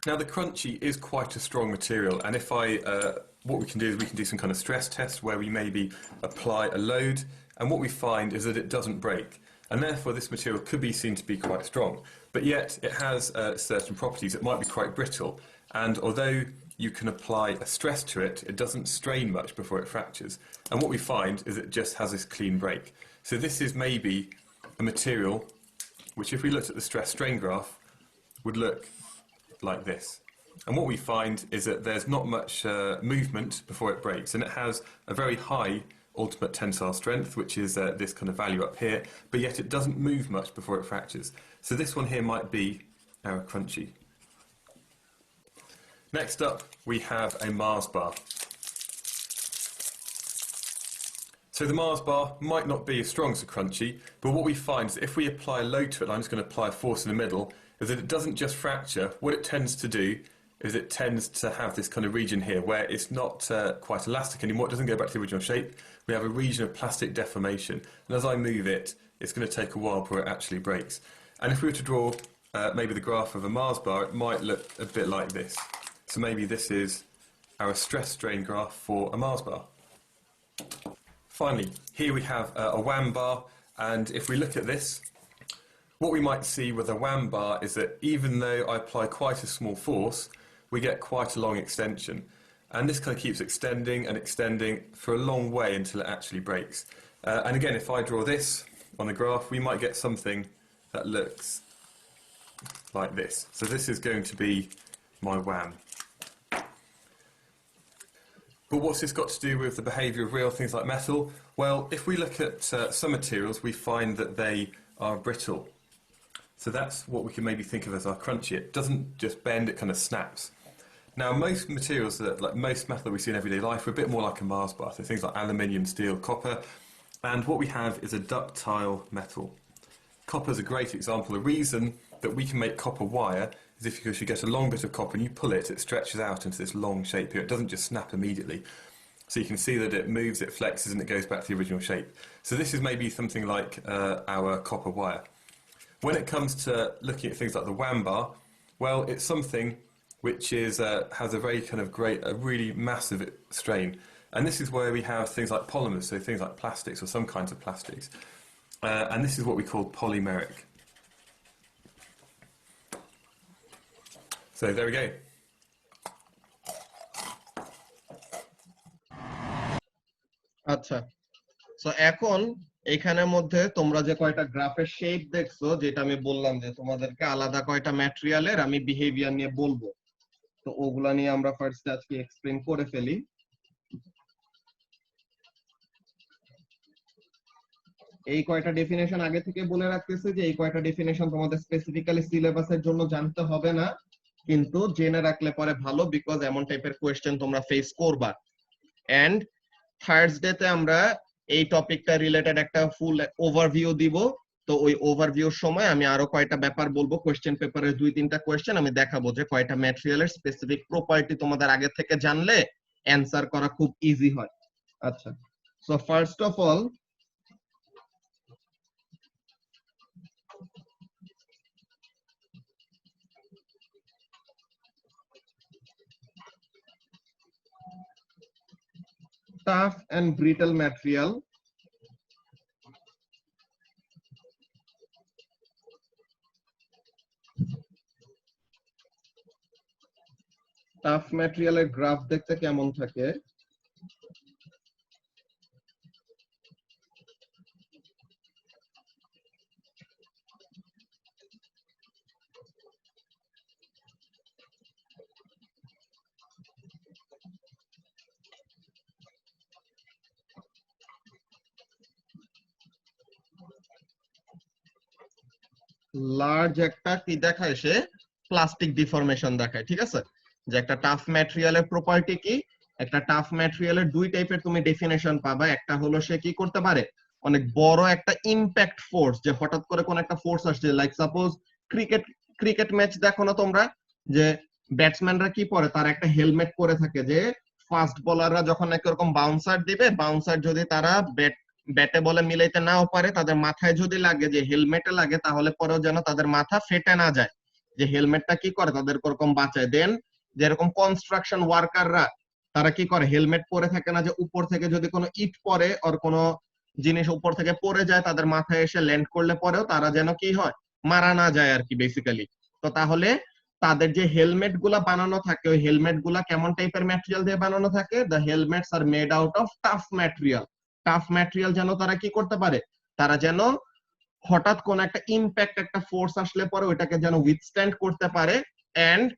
Now the crunchy is quite a strong material, and if what we can do is we can do some kind of stress test where we maybe apply a load, and what we find is that it doesn't break, and therefore this material could be seen to be quite strong, but yet it has certain properties. It might be quite brittle, and although you can apply a stress to it, it doesn't strain much before it fractures, and what we find is it just has this clean break. So this is maybe a material which, if we looked at the stress strain graph, would look like this. And what we find is that there's not much movement before it breaks, and it has a very high ultimate tensile strength, which is this kind of value up here, but yet it doesn't move much before it fractures. So this one here might be our crunchy. Next up, we have a Mars bar. So the Mars bar might not be as strong as a crunchy, but what we find is that if we apply a load to it, I'm just going to apply a force in the middle, is that it doesn't just fracture. What it tends to do is it tends to have this kind of region here where it's not quite elastic anymore. It doesn't go back to the original shape. We have a region of plastic deformation, and as I move it, it's going to take a while before it actually breaks. And if we were to draw maybe the graph of a Mars bar, it might look a bit like this. So maybe this is our stress strain graph for a Mars bar. Finally, here we have a WAM bar, and if we look at this, what we might see with a WAM bar is that even though I apply quite a small force, we get quite a long extension. And this kind of keeps extending and extending for a long way until it actually breaks. And again, if I draw this on the graph, we might get something that looks like this. So this is going to be my WAM. But what's this got to do with the behaviour of real things like metal? Well, if we look at some materials, we find that they are brittle. So that's what we can maybe think of as our crunchy. It doesn't just bend, it kind of snaps. Now, most materials, like most metal that we see in everyday life, are a bit more like a Mars bar. So things like aluminium, steel, copper. And what we have is a ductile metal. Copper is a great example. The reason that we can make copper wire is because you get a long bit of copper and you pull it, it stretches out into this long shape here. It doesn't just snap immediately. So you can see that it moves, it flexes, and it goes back to the original shape. So this is maybe something like our copper wire. When it comes to looking at things like the WAM bar, well, it's something which is has a very kind of a really massive strain. And this is where we have things like polymers, so things like plastics or some kinds of plastics. And this is what we call polymeric. So there we go. আচ্ছা, so এখন এখানের মধ্যে তোমরা যে কয়টা গ্রাফের shape দেখছো, যেটা আমি বললাম যে তোমাদেরকে আলাদা কয়টা ম্যাটেরিয়ালের আমি বিহেভিয়ার নিয়ে বলবো, তো ওগুলা নিয়ে আমরা ফার্স্ট আজকে এক্সপ্লেইন করে ফেলি। এই কয়টা ডেফিনেশন আগে থেকে বলে রাখতেছি যে এই কয়টা ডেফিনেশন তোমাদের স্পেসিফিক্যালি সিলেবাসের জন্য জানতে হবে না, কিন্তু জেনে রাখলে পরে ভালো, বিকজ এমন টাইপের কোয়েশ্চেন তোমরা ফেস করবা। এন্ড থার্সডেতে আমরা এই টপিকটা রিলেটেড একটা ফুল ওভারভিউ দিব, তো ওই ওভারভিউর সময় আমি আরো কয়টা ব্যাপার বলবো, কোয়েশ্চেন পেপারের 2-3টা কোয়েশ্চেন আমি দেখাবো যে কয়টা ম্যাটেরিয়ালের স্পেসিফিক প্রপার্টি তোমাদের আগে থেকে জানলে অ্যানসার করা খুব ইজি হয়। আচ্ছা, so first of all tough and brittle material. Tough ম্যাটেরিয়ালের গ্রাফ দেখতে কেমন থাকে? লার্জ একটা কি দেখায়, সে প্লাস্টিক ডিফরমেশন দেখায়, ঠিক আছে? যে একটা টাফ ম্যাটেরিয়ালের প্রপার্টি কি, একটা টাফ ম্যাটেরিয়ালের দুই টাইপের তুমি ডেফিনেশন পাবা। একটা হলো সে কি করতে পারে, অনেক বড় একটা ইমপ্যাক্ট ফোর্স, যে হঠাৎ করে কোন একটা ফোর্স আসছে, লাইক সাপোজ ক্রিকেট ম্যাচ দেখো না তোমরা, যে ব্যাটসম্যানরা কি পরে, তার একটা হেলমেট পরে থাকে, যে ফাস্ট বোলাররা যখন এরকম বাউন্সার দিবে, বাউন্সার যদি তারা ব্যাটে বলে মিলাইতে নাও পারে, তাদের মাথায় যদি লাগে, যে হেলমেটে লাগে, তাহলে পরেও যেন তাদের মাথা ফেটে না যায়। যে হেলমেটটা কি করে তাদের ওরকম বাঁচায়। দেন যেরকম কনস্ট্রাকশন ওয়ার্কাররা তারা কি করে, হেলমেট পরে থাকে না, যে উপর থেকে যদি কোনো ইট পড়ে আর কোনো জিনিস উপর থেকে পড়ে যায় তাদের মাথায় এসে ল্যান্ড করলে পরেও তারা যেন কি হয়, মারা না যায় আর কি বেসিক্যালি। তো তাহলে তাদের যে হেলমেট গুলা বানানো থাকে ওই হেলমেট গুলা কেমন টাইপের ম্যাটেরিয়াল দিয়ে বানানো থাকে? The helmets are made out of tough material. Tough material যেন তারা কি করতে পারে, তারা যেন হঠাৎ কোন একটা ইম্প্যাক্ট, একটা ফোর্স আসলে পরে ওইটাকে যেন উইথস্ট্যান্ড করতে পারে এন্ড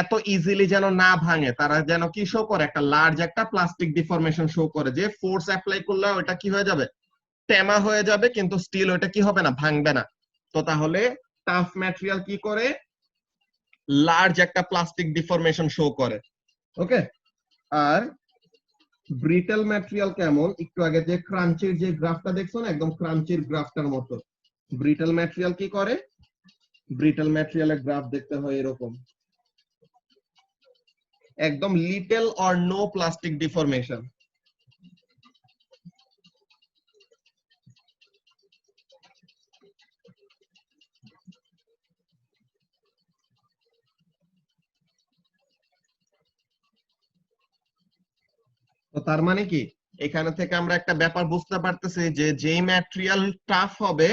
এত ইজিলি যেন না ভাঙে। তারা যেন কি শো করে, একটা লার্জ একটা প্লাস্টিক ডিফরমেশন শো করে, যে ফোর্স অ্যাপ্লাই করলে ওটা কি হয়ে যাবে, টেমা হয়ে যাবে, কিন্তু স্টিল ওটা কি হবে না, ভাঙবে না। তো তাহলে টাফ ম্যাটেরিয়াল কি করে, লার্জ একটা প্লাস্টিক ডিফরমেশন শো করে। ওকে, আর ব্রিটেল ম্যাটেরিয়াল কেমন, একটু আগে যে ক্রাঞ্চির যে গ্রাফটা দেখছো না, একদম ক্রাঞ্চির গ্রাফটার মতো। ব্রিটেল ম্যাটেরিয়াল কি করে, ব্রিটেল ম্যাটেরিয়ালের গ্রাফ দেখতে হয় এরকম, একদম little or no plastic deformation. তো তার মানে কি, এখানে থেকে আমরা একটা ব্যাপার বুঝতে পারতেছি যে যেই ম্যাটেরিয়াল টাফ হবে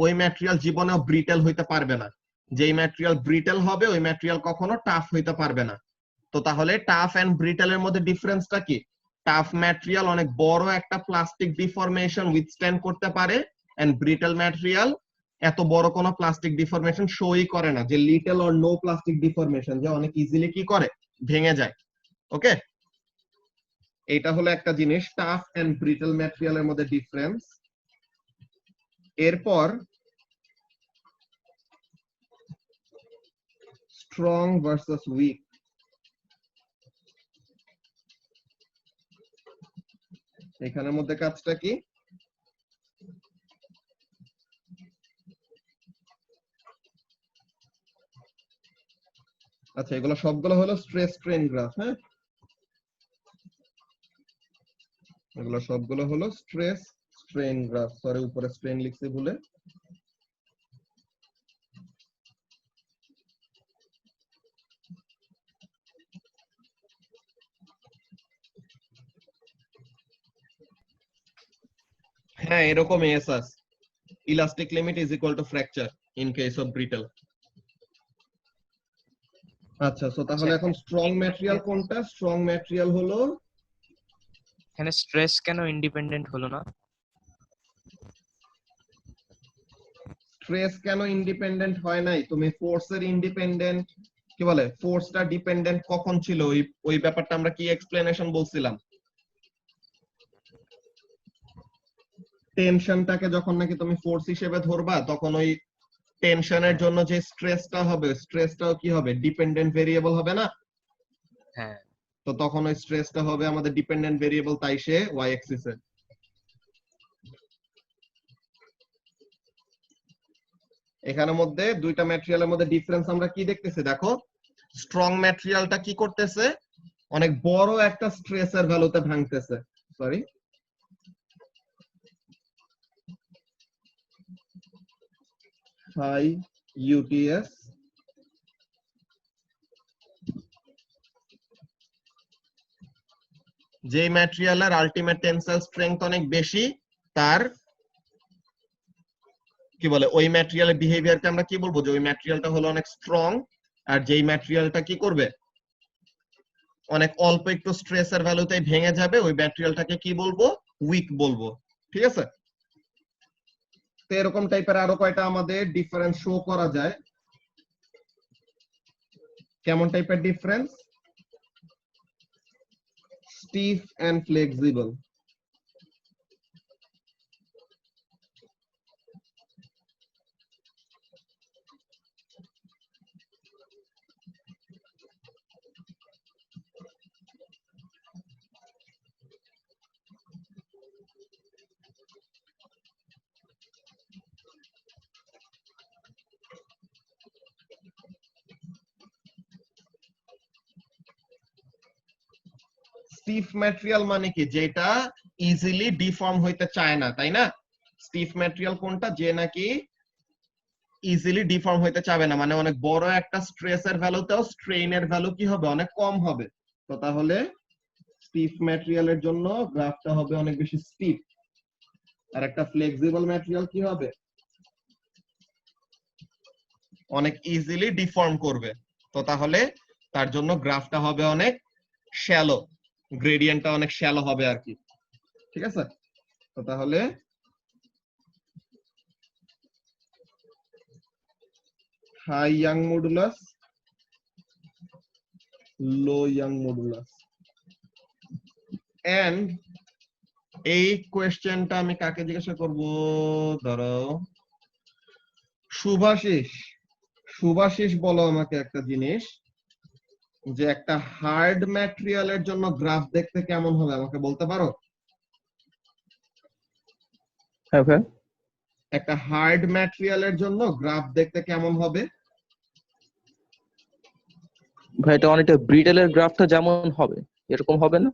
ওই ম্যাটেরিয়াল জীবনেও ব্রিটেল হইতে পারবে না, যেই ম্যাটেরিয়াল ব্রিটেল হবে ওই ম্যাটেরিয়াল কখনো টাফ হইতে পারবে না। তো তাহলে টাফ এন্ড ব্রিটেলের মধ্যে ডিফারেন্সটা কি? টাফ ম্যাটেরিয়াল অনেক বড় একটা প্লাস্টিক ডিফরমেশন উইথস্ট্যান্ড করতে পারে এন্ড ব্রিটেল ম্যাটেরিয়াল এত বড় কোনো প্লাস্টিক ডিফরমেশন শোই করে না, যে little or no plastic deformation, যে অনেক ইজিলি কি করে, ভেঙে যায়। ওকে, এটা হলো একটা জিনিস, টাফ এন্ড ব্রিটল ম্যাটেরিয়ালের মধ্যে ডিফারেন্স। এরপর স্ট্রং ভার্সেস উইক। এখানের মধ্যে কাজটা কি? আচ্ছা, এগুলো সবগুলো হলো স্ট্রেস স্ট্রেন গ্রাফ। হ্যাঁ, এগুলো সবগুলো হলো স্ট্রেস স্ট্রেন গ্রাফ। সরি, উপরে স্ট্রেন লিখছি ভুলে। হ্যাঁ, এরকম SS, elastic limit is equal to fracture in case of brittle. আচ্ছা, সো তাহলে এখন স্ট্রং ম্যাটেরিয়াল কোনটা? স্ট্রং ম্যাটেরিয়াল হলো, এখানে স্ট্রেস কেন ইন্ডিপেন্ডেন্ট হলো না? স্ট্রেস কেন ইন্ডিপেন্ডেন্ট হয় নাই? তুমি ফোর্সের ইন্ডিপেন্ডেন্ট, কি বলে, ফোর্সটা ডিপেন্ডেন্ট কখন ছিল? ওই ব্যাপারটা আমরা কি এক্সপ্লেনেশন বলছিলাম? টেনশনটাকে যখন নাকি তুমি ফোর্স হিসেবে ধরবা তখন ওই টেনশনের জন্য যে স্ট্রেসটা হবে, স্ট্রেসটাও কি হবে, ডিপেন্ডেন্ট ভেরিয়েবল হবে না? হ্যাঁ, তো তখন ওই স্ট্রেসটা হবে আমাদের ডিপেন্ডেন্ট ভেরিয়েবল, তাই সে ওয়াই অ্যাক্সিসে। এখানের মধ্যে দুইটা ম্যাটেরিয়ালের মধ্যে ডিফারেন্স আমরা কি দেখতেছি দেখো। স্ট্রং ম্যাটেরিয়ালটা কি করতেছে, অনেক বড় একটা স্ট্রেসের ভ্যালুতে ভাঙতেছে। সরি, হাই ইউটিএস, যে ম্যাটেরিয়ালের আলটিমেট টেনসাইল স্ট্রেংথ অনেক বেশি, তার কি বলে, ওই ম্যাটেরিয়ালের বিহেভিয়ারকে আমরা কি বলবো, যে ওই ম্যাটেরিয়ালটা হলো অনেক স্ট্রং। আর যেই ম্যাটেরিয়ালটা কি করবে, অনেক অল্প একটু স্ট্রেসের ভ্যালুতেই ভেঙে যাবে, ওই ম্যাটেরিয়ালটাকে কি বলবো, উইক বলবো। ঠিক আছে, তো এরকম টাইপের আরো কয়টা আমাদের ডিফারেন্স শো করা যায়। কেমন টাইপের difference? Stiff and flexible. Stiff material মানে কি, যেটা ইজিলি ডিফর্ম হইতে চায় না, তাই না? স্টিফ ম্যাটেরিয়াল কোনটা, যে নাকি ইজিলি ডিফর্ম হইতে চাবে না, মানে অনেক বড় একটা স্ট্রেসের ভ্যালুতেও স্ট্রেইনের ভ্যালু কি হবে, অনেক কম হবে। তো তাহলে স্টিফ ম্যাটেরিয়ালের জন্য গ্রাফটা হবে অনেক বেশি স্টিফ, আর একটা ফ্লেক্সিবল ম্যাটেরিয়াল কি হবে, অনেক ইজিলি ডিফর্ম করবে। তো তাহলে তার জন্য গ্রাফটা হবে অনেক শ্যালো, গ্রেডিয়েন্টটা অনেক শ্যালো হবে আর কি, ঠিক আছে? তো তাহলে high Young modulus, low Young modulus. And এই কোয়েশ্চেনটা আমি কাকে জিজ্ঞাসা করব, ধরো শুভাশিস। শুভাশিস বলো আমাকে একটা জিনিস, যে একটা হার্ড ম্যাটেরিয়ালের জন্য গ্রাফ দেখতে কেমন হবে আমাকে বলতে পারো? হ্যাঁ ভাই, একটা হার্ড ম্যাটেরিয়ালের জন্য গ্রাফ দেখতে কেমন হবে? ভাই এটা অনেকটা ব্রিটেলের গ্রাফটা যেমন হবে এরকম হবে না?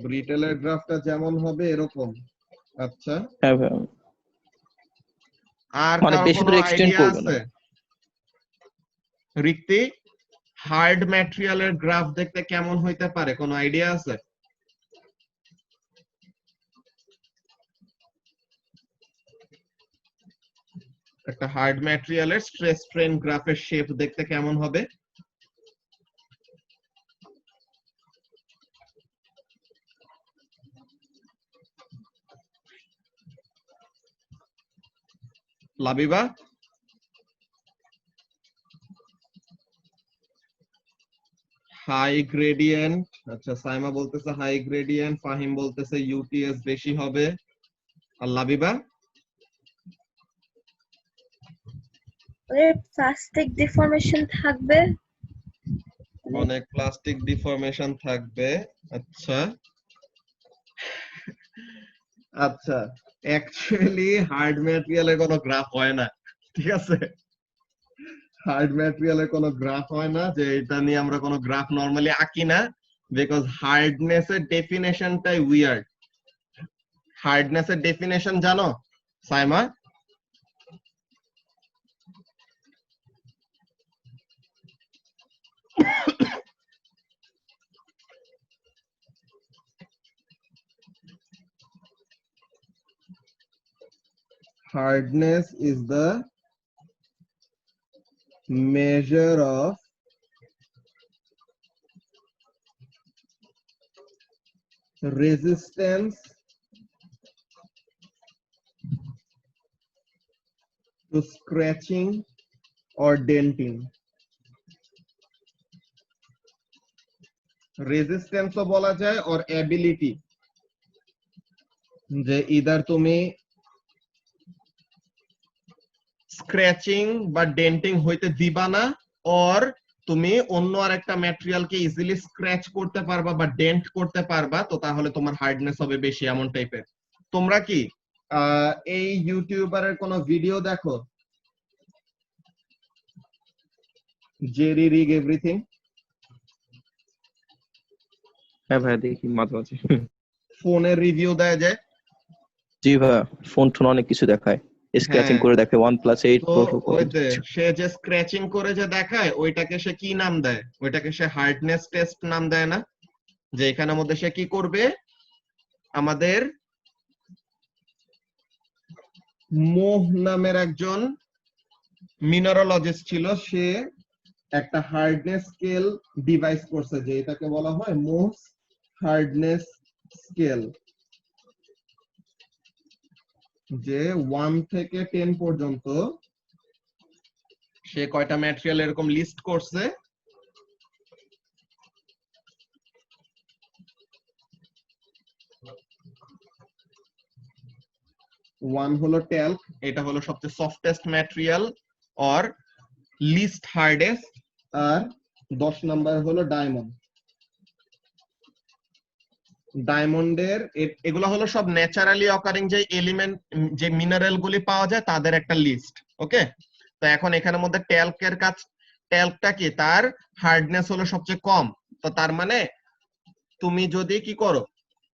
ব্রিটেলের গ্রাফটা যেমন হবে এরকম, আচ্ছা। হ্যাঁ ভাই, আর মানে কারো বেশি কোনো দূর এক্সটেন্ড আইডিয়া করবে না। আছে? রিক্তি, হার্ড ম্যাটেরিয়ালের গ্রাফ দেখতে কেমন হইতে পারে, কোনো আইডিয়া আছে? একটা হার্ড ম্যাটেরিয়ালের স্ট্রেস স্ট্রেন গ্রাফের শেপ দেখতে কেমন হবে? লাবিবা? হাই গ্রেডিয়েন্ট, আচ্ছা সাইমা বলতেছে হাই গ্রেডিয়েন্ট, ফাহিম বলতেছে ইউটিএস বেশি হবে, আর লাবিবা? প্লাস্টিক ডিফর্মেশন থাকবে। অনেক প্লাস্টিক ডিফর্মেশন থাকবে, আচ্ছা। আচ্ছা, অ্যাকচুয়ালি হার্ড ম্যাটেরিয়ালের কোনো গ্রাফ হয় না, ঠিক আছে? হার্ড ম্যাটেরিয়ালের কোনো গ্রাফ হয় না, যে এটা নিয়ে আমরা কোনো গ্রাফ নরমালি আঁকি না, বিকজ হার্ডনেস এর ডেফিনেশনটাই উইয়ার্ড। হার্ডনেস এর ডেফিনেশন জানো Saima? Hardness is the measure of resistance to scratching or denting. Resistance ও বলা যায় or ability, যে ইদার তুমি স্ক্র্যাচিং বা ডেন্টিং হইতে দিবা না, অর তুমি অন্য আরেকটা ম্যাটেরিয়ালকে ইজিলি স্ক্র্যাচ করতে পারবা বা ডেন্ট করতে পারবা, তো তাহলে তোমার হার্ডনেস হবে বেশি, এমন টাইপের। তোমরা কি এই ইউটিউবারের কোনো ভিডিও দেখো, জেরি রিগ এভরিথিং? হ্যাঁ ভাই দেখি মাঝে মাঝে। ফোনের রিভিউ দেয় যে? জি ভাই, ফোন টোন অনেক কিছু দেখায়, স্ক্র্যাচিং করে দেখায় OnePlus 8 তো Pro ওইতে সে যে স্ক্র্যাচিং করে যে দেখায় ওইটাকে সে কি নাম দেয়? ওইটাকে সে হার্ডনেস টেস্ট নাম দেয় না? যে এখানের মধ্যে সে কি করবে, আমাদের মোহ নামের একজন মিনারোলজিস্ট ছিল, সে একটা হার্ডনেস স্কেল ডিভাইস করছে, যে এটাকে বলা হয় মোহ হার্ডনেস স্কেল, যে 1 থেকে 10 পর্যন্ত সে কয়টা ম্যাটেরিয়াল এরকম লিস্ট করছে। 1 হলো টেল্ক, এটা হলো সবচেয়ে softest material or least hardest, আর 10 নাম্বার হলো ডায়মন্ড। ডায়মন্ডের এগুলো হলো সব ন্যাচারালি অকারিং যে এলিমেন্ট, যে মিনারেল গুলি পাওয়া যায় তাদের একটা লিস্ট, ওকে? তো এখন এখানের মধ্যে টেল্কের কাজ, টেল্কটা কি, তার হার্ডনেস হলো সবচেয়ে কম, তো তার মানে তুমি যদি কি করো,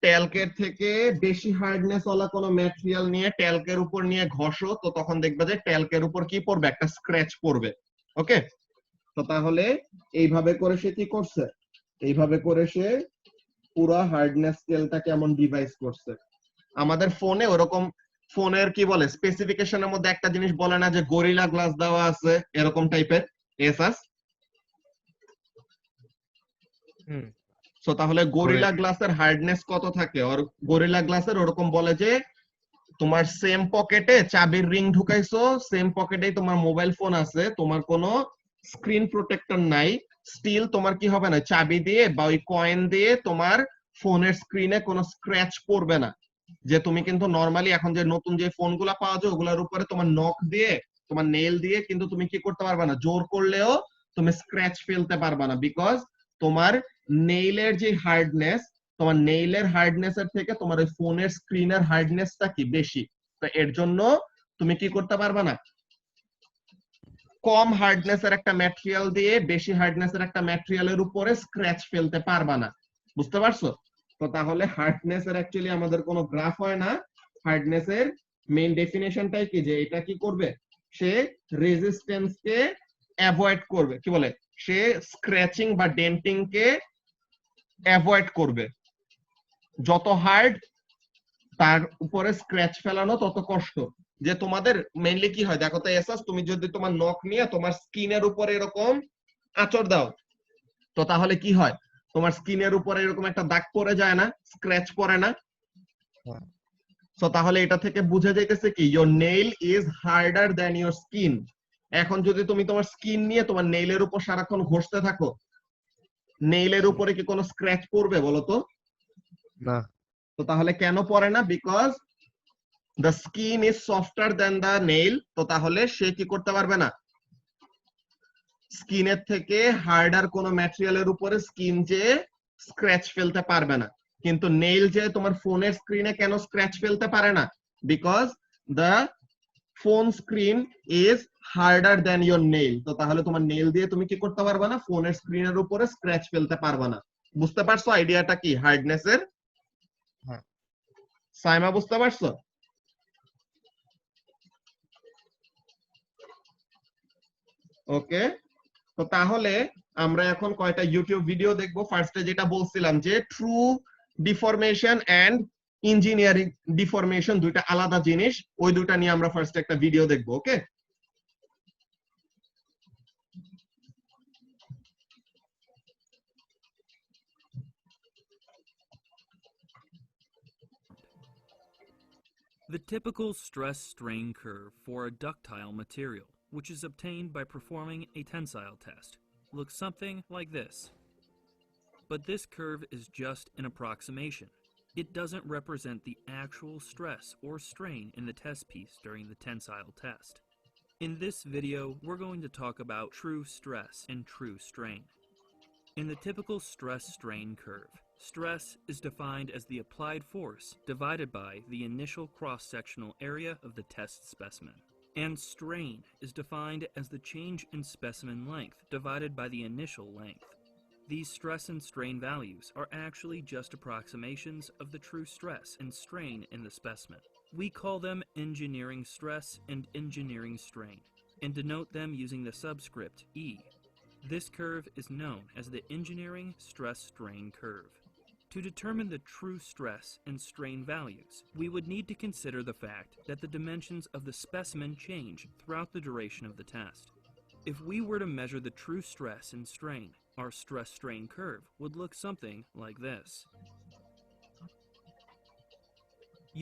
ট্যালকের থেকে বেশি হার্ডনেস ওয়ালা কোনো ম্যাটেরিয়াল নিয়ে ট্যালকের উপর নিয়ে ঘষো, তো তখন দেখবে যে ট্যালকের উপর কি পড়বে, একটা স্ক্র্যাচ পড়বে। ওকে, তো তাহলে এইভাবে করে সে কি করছে, এইভাবে করে সে পুরো হার্ডনেস স্কেলটা কেমন ডিভাইস করছে। আমাদের ফোনে ওরকম, ফোনের কি বলে স্পেসিফিকেশনের মধ্যে একটা জিনিস বলে না যে গরিলা গ্লাস দেওয়া আছে এরকম টাইপের এসাস। সো তাহলে গরিলা গ্লাসের হার্ডনেস কত থাকে, আর গরিলা গ্লাসের ওরকম বলে যে তোমার সেম পকেটে চাবির রিং ঢুকাইছো, সেম পকেটেই তোমার মোবাইল ফোন আছে, তোমার কোনো স্ক্রিন প্রোটেক্টর নাই, স্টিল তোমার কি হবে না, চাবি দিয়ে বা ওই কয়েন দিয়ে তোমার ফোনের স্ক্রিনে কোনো স্ক্র্যাচ পড়বে না। যে তুমি কিন্তু নরমালি এখন যে নতুন যে ফোনগুলা পাওয়া যায় ওগুলোর উপরে তোমার নখ দিয়ে, তোমার নেল দিয়ে কিন্তু তুমি কি করতে পারবে না, জোর করলেও তুমি স্ক্র্যাচ ফেলতে পারবে না, বিকজ তোমার নেইলের যে হার্ডনেস, তোমার নেইলের হার্ডনেস এর থেকে তোমার ওই ফোনের স্ক্রিনের হার্ডনেসটা কি বেশি। তো এর জন্য তুমি কি করতে পারবে না, কম হার্ডনেস এর একটা ম্যাটেরিয়াল দিয়ে বেশি হার্ডনেস এর একটা ম্যাটেরিয়ালের উপরে স্ক্র্যাচ ফেলতে পারবা না। বুঝতে পারছো? তো তাহলে হার্ডনেস এর অ্যাকচুয়ালি আমাদের কোনো গ্রাফ হয় না। হার্ডনেস এর মেইন ডেফিনেশনটাই কি, যে এটা কি করবে, সে রেজিস্ট্যান্স কে অ্যাভয়েড করবে, কি বলে, সে স্ক্র্যাচিং বা ডেন্টিং কে অ্যাভয়েড করবে। যত হার্ড তার উপরে স্ক্র্যাচ ফেলানো তত কষ্ট। যে তোমাদের মেইনলি কি হয় দেখো তো এসাস, তুমি যদি তোমার নখ নিয়ে তোমার স্কিনের উপরে এরকম আঁচড় দাও, তো তাহলে কি হয়, তোমার স্কিনের উপরে এরকম একটা দাগ পড়ে যায় না, স্ক্র্যাচ পড়ে না। সো তাহলে এটা থেকে বুঝে যাইতেছে কি, your nail is harder than your skin. এখন যদি তুমি তোমার স্কিন নিয়ে তোমার নেইলের উপর সারাক্ষণ ঘষতে থাকো, নেইলের উপরে কি কোনো স্ক্র্যাচ পড়বে বলো তো? না। তো তাহলে কেন পড়ে না, because the skin is softer than the nail। তো তাহলে সে কি করতে পারবে না, স্কিনের থেকে হার্ডার কোন ম্যাটেরিয়ালের উপরে স্কিন যে স্ক্র্যাচ ফেলতে পারবে না। কিন্তু নেইল যে তোমার ফোনের স্ক্রিনে কেন স্ক্র্যাচ ফেলতে পারে না, because the phone screen is harder than your nail। তো তাহলে তোমার নেইল দিয়ে তুমি কি করতে পারবে না, ফোনের স্ক্রিনের উপরে স্ক্র্যাচ ফেলতে পারবে না। বুঝতে পারছো আইডিয়াটা কি হার্ডনেস এর? হ্যাঁ। সাইমা বুঝতে পারছো? ওকে, তো তাহলে আমরা এখন কয়টা ইউটিউব ভিডিও দেখবো। ফার্স্টে যেটা বলছিলাম যে true deformation and engineering deformation দুইটা আলাদা জিনিস, ওই দুইটা নিয়ে আমরা ফার্স্ট একটা ভিডিও দেখবো। ওকে, The typical stress-strain curve for a ductile material, which is obtained by performing a tensile test, looks something like this. But this curve is just an approximation. It doesn't represent the actual stress or strain in the test piece during the tensile test. In this video, we're going to talk about true stress and true strain. In the typical stress-strain curve, stress is defined as the applied force divided by the initial cross-sectional area of the test specimen, and strain is defined as the change in specimen length divided by the initial length. These stress and strain values are actually just approximations of the true stress and strain in the specimen. We call them engineering stress and engineering strain, and denote them using the subscript E. This curve is known as the engineering stress-strain curve. To determine the true stress and strain values, we would need to consider the fact that the dimensions of the specimen change throughout the duration of the test. If we were to measure the true stress and strain, our stress-strain curve would look something like this.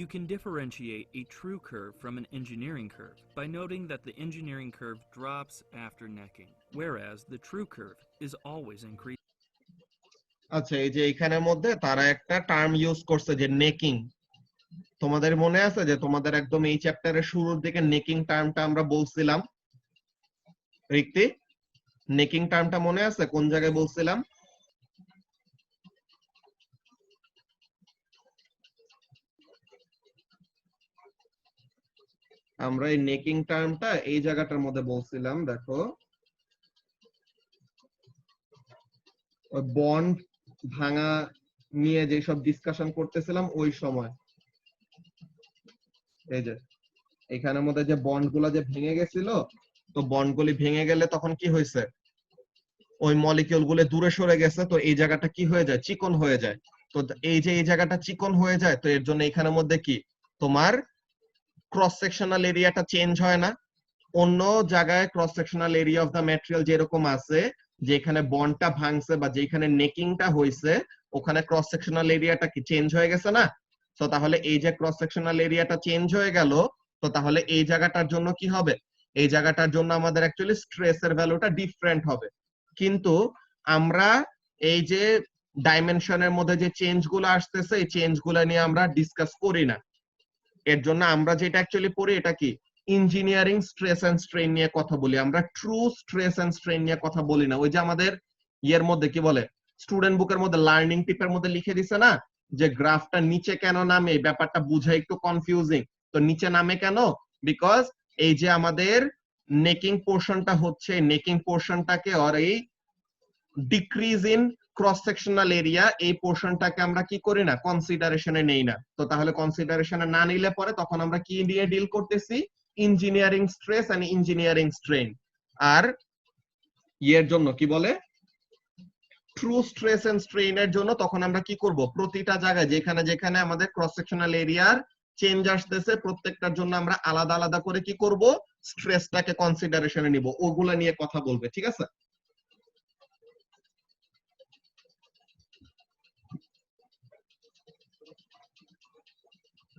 You can differentiate a true curve from an engineering curve by noting that the engineering curve drops after necking, whereas the true curve is always increasing. আচ্ছা, এই যে এখানের মধ্যে তারা একটা term use করছে যে নেকিং। তোমাদের মনে আছে যে তোমাদের একদম এই চ্যাপ্টারের শুরুর দিকে নেকিং টার্মটা আমরা বলছিলাম? রিক্তি, নেকিং টার্মটা মনে আছে কোন জায়গায় বলছিলাম? আমরা এই নেকিং টার্মটা এই জায়গাটার মধ্যে বলছিলাম, দেখো বন্ড ভাঙা নিয়ে যেসব ডিসকাশন করতেছিলাম ওই সময় এই যে এখানের মধ্যে যে বন্ডগুলো যে ভেঙে গেছিল, তো বন্ডগুলি ভেঙে গেলে তখন কি হয়েছে, ওই মলিকিউল গুলো দূরে সরে গেছে, তো এই জায়গাটা কি হয়ে যায়, চিকন হয়ে যায়। তো এই যে এই জায়গাটা চিকন হয়ে যায়, তো এর জন্য এখানের মধ্যে কি তোমার ক্রস সেকশনাল এরিয়াটা চেঞ্জ হয় না। অন্য জায়গায় cross sectional area of the material যেরকম আছে, যেখানে বন্ডটা ভাঙছে বা যেখানে নেকিংটা হয়েছে, ওখানে ক্রস সেকশনাল এরিয়াটা কি চেঞ্জ হয়ে গেছে না। তো তাহলে এই যে ক্রস সেকশনাল এরিয়াটা চেঞ্জ হয়ে গেল, তো তাহলে এই জায়গাটার জন্য কি হবে, এই জায়গাটার জন্য আমাদের অ্যাকচুয়ালি স্ট্রেসের ভ্যালুটা ডিফারেন্ট হবে। কিন্তু আমরা এই যে ডাইমেনশনের মধ্যে যে চেঞ্জ গুলো আসতেছে, এই চেঞ্জ গুলো নিয়ে আমরা ডিসকাস করি না। এর জন্য আমরা যেটা অ্যাকচুয়ালি পড়ি, এটা কি ইঞ্জিনিয়ারিং স্ট্রেস এন্ড স্ট্রেন নিয়ে কথা বলি, আমরা ট্রু স্ট্রেস এন্ড স্ট্রেন নিয়ে কথা বলি না। ওই যে আমাদের ইয়ের মধ্যে কি বলে, স্টুডেন্ট বুকের মধ্যে লার্নিং টিপের মধ্যে লিখে দিছে না, যে গ্রাফটা নিচে কেন নামে, ব্যাপারটা বুঝা একটু কনফিউজিং। তো নিচে নামে কেন, বিকজ এই যে আমাদের নেকিং পোর্শনটা হচ্ছে, নেকিং পোর্শনটাকে আর এই decrease in cross sectional area, এই পোর্শনটাকে আমরা কি করি না, কনসিডারেশনে নেই না। তো তাহলে কনসিডারেশনে না নিলে পরে তখন আমরা কি নিয়ে ডিল করতেছি, engineering stress and engineering strain. আর ইয়ের জন্য কি বলে, ট্রু স্ট্রেস এন্ড স্ট্রেন এর জন্য তখন আমরা কি করব, প্রতিটা জায়গায় যেখানে যেখানে আমাদের ক্রস সেকশনাল এরিয়ার চেঞ্জ আসতেছে, প্রত্যেকটার জন্য আমরা আলাদা আলাদা করে কি করব, স্ট্রেসটাকে কনসিডারেশনে নিব, ওগুলা নিয়ে কথা বলবে, ঠিক আছে।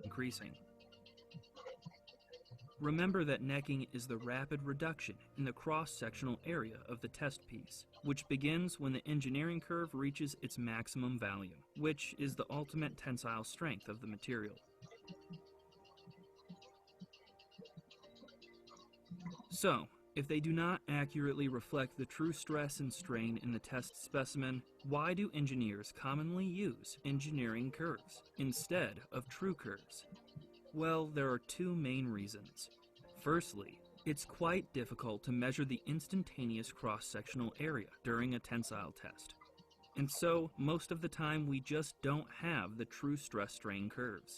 Increasing. Remember that necking is the rapid reduction in the cross-sectional area of the test piece, which begins when the engineering curve reaches its maximum value, which is the ultimate tensile strength of the material. So, if they do not accurately reflect the true stress and strain in the test specimen, why do engineers commonly use engineering curves instead of true curves? Well, there are two main reasons. Firstly, it's quite difficult to measure the instantaneous cross-sectional area during a tensile test. And so, most of the time we just don't have the true stress-strain curves.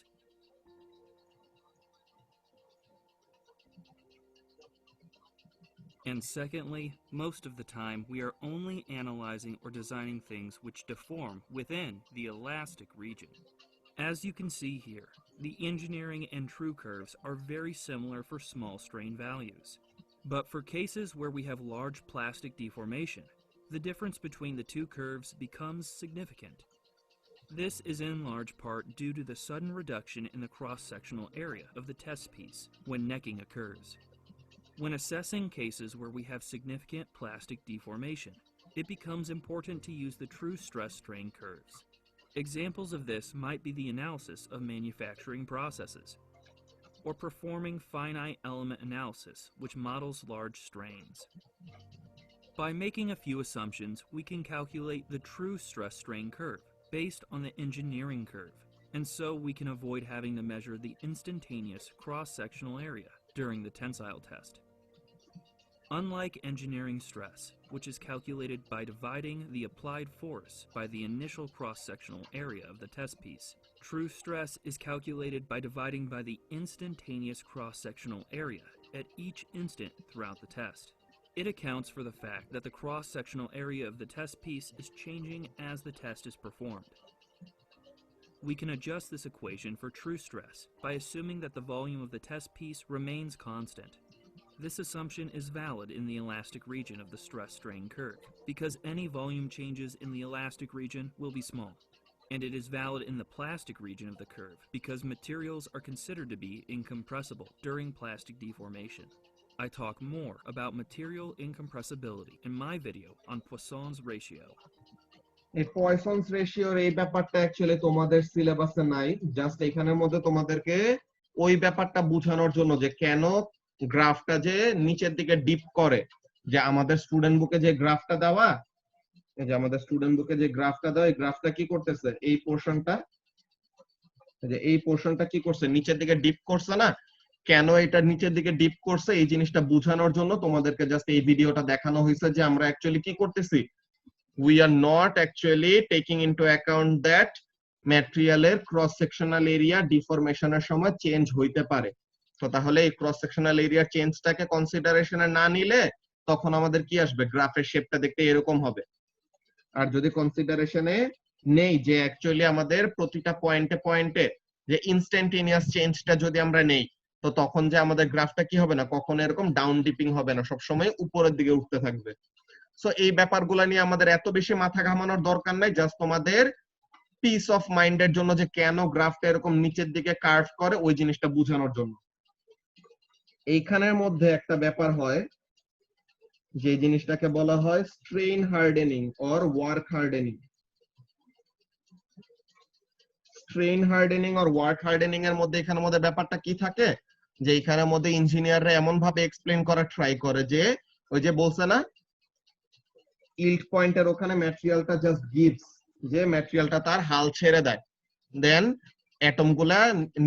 And secondly, most of the time we are only analyzing or designing things which deform within the elastic region. As you can see here, the engineering and true curves are very similar for small strain values. But for cases where we have large plastic deformation, the difference between the two curves becomes significant. This is in large part due to the sudden reduction in the cross-sectional area of the test piece when necking occurs. When assessing cases where we have significant plastic deformation, it becomes important to use the true stress-strain curves. Examples of this might be the analysis of manufacturing processes, or performing finite element analysis, which models large strains. By making a few assumptions, we can calculate the true stress-strain curve based on the engineering curve, and so we can avoid having to measure the instantaneous cross-sectional area during the tensile test. Unlike engineering stress, which is calculated by dividing the applied force by the initial cross-sectional area of the test piece, true stress is calculated by dividing by the instantaneous cross-sectional area at each instant throughout the test. It accounts for the fact that the cross-sectional area of the test piece is changing as the test is performed. We can adjust this equation for true stress by assuming that the volume of the test piece remains constant. This assumption is valid in the elastic region of the stress-strain curve, because any volume changes in the elastic region will be small. And it is valid in the plastic region of the curve, because materials are considered to be incompressible during plastic deformation. I talk more about material incompressibility in my video on Poisson's ratio. এই পয়সনস রেশিওর এই ব্যাপারটা actually তোমাদের সিলেবাসে নাই, just এখানের মধ্যে তোমাদেরকে ওই ব্যাপারটা বোঝানোর জন্য যে কেন গ্রাফটা যে নিচের দিকে ডিপ করে। যে আমাদের স্টুডেন্ট বুকে যে গ্রাফটা দেওয়া, এই যে আমাদের স্টুডেন্ট বুকে যে গ্রাফটা দেওয়া, এই গ্রাফটা কি করতেছে, এই পোরশনটা, যে এই পোরশনটা কি করছে, নিচের দিকে ডিপ করছে না। কেন এটা নিচের দিকে ডিপ করছে এই জিনিসটা বোঝানোর জন্য তোমাদেরকে জাস্ট এই ভিডিওটা দেখানো হয়েছে, যে আমরা অ্যাকচুয়ালি কি করতেছি, we are not actually taking into account that ম্যাটেরিয়ালের ক্রস সেকশনাল এরিয়া ডিফরমেশনের সময় চেঞ্জ হইতে পারে। তো তাহলে এই ক্রস সেকশনাল এরিয়ার চেঞ্জটাকে কনসিডারেশনে না নিলে তখন আমাদের কি আসবে, গ্রাফের শেপটা দেখতে এরকম হবে। আর যদি কনসিডারেশনে নেই যে অ্যাকচুয়ালি আমাদের প্রতিটা পয়েন্টে পয়েন্টে যে ইনস্ট্যান্টেনিয়াস চেঞ্জটা যদি আমরা নেই, তো তখন যে আমাদের গ্রাফটা কি হবে না, কখনো এরকম ডাউন ডিপিং হবে না, সবসময় উপরের দিকে উঠতে থাকবে। সো এই ব্যাপারগুলো নিয়ে আমাদের এত বেশি মাথা ঘামানোর দরকার নাই, জাস্ট তোমাদের পিস অফ মাইন্ডের জন্য যে কেন গ্রাফটা এরকম নিচের দিকে কার্ভ করে ওই জিনিসটা বোঝানোর জন্য। এইখানের মধ্যে একটা ব্যাপার হয় যে জিনিসটাকে বলা হয় strain hardening or work hardening. Strain hardening or work hardening এর মধ্যে এখানের মধ্যে ব্যাপারটা কি থাকে, যে এখানের মধ্যে ইঞ্জিনিয়াররা এমন ভাবে এক্সপ্লেন করার ট্রাই করে যে ওই যে বলছে না ইল্ড পয়েন্টের ওখানে ম্যাটেরিয়ালটা জাস্ট গিভস, যে ম্যাটেরিয়ালটা তার হাল ছেড়ে দেয়, দেন অ্যাটম গুলা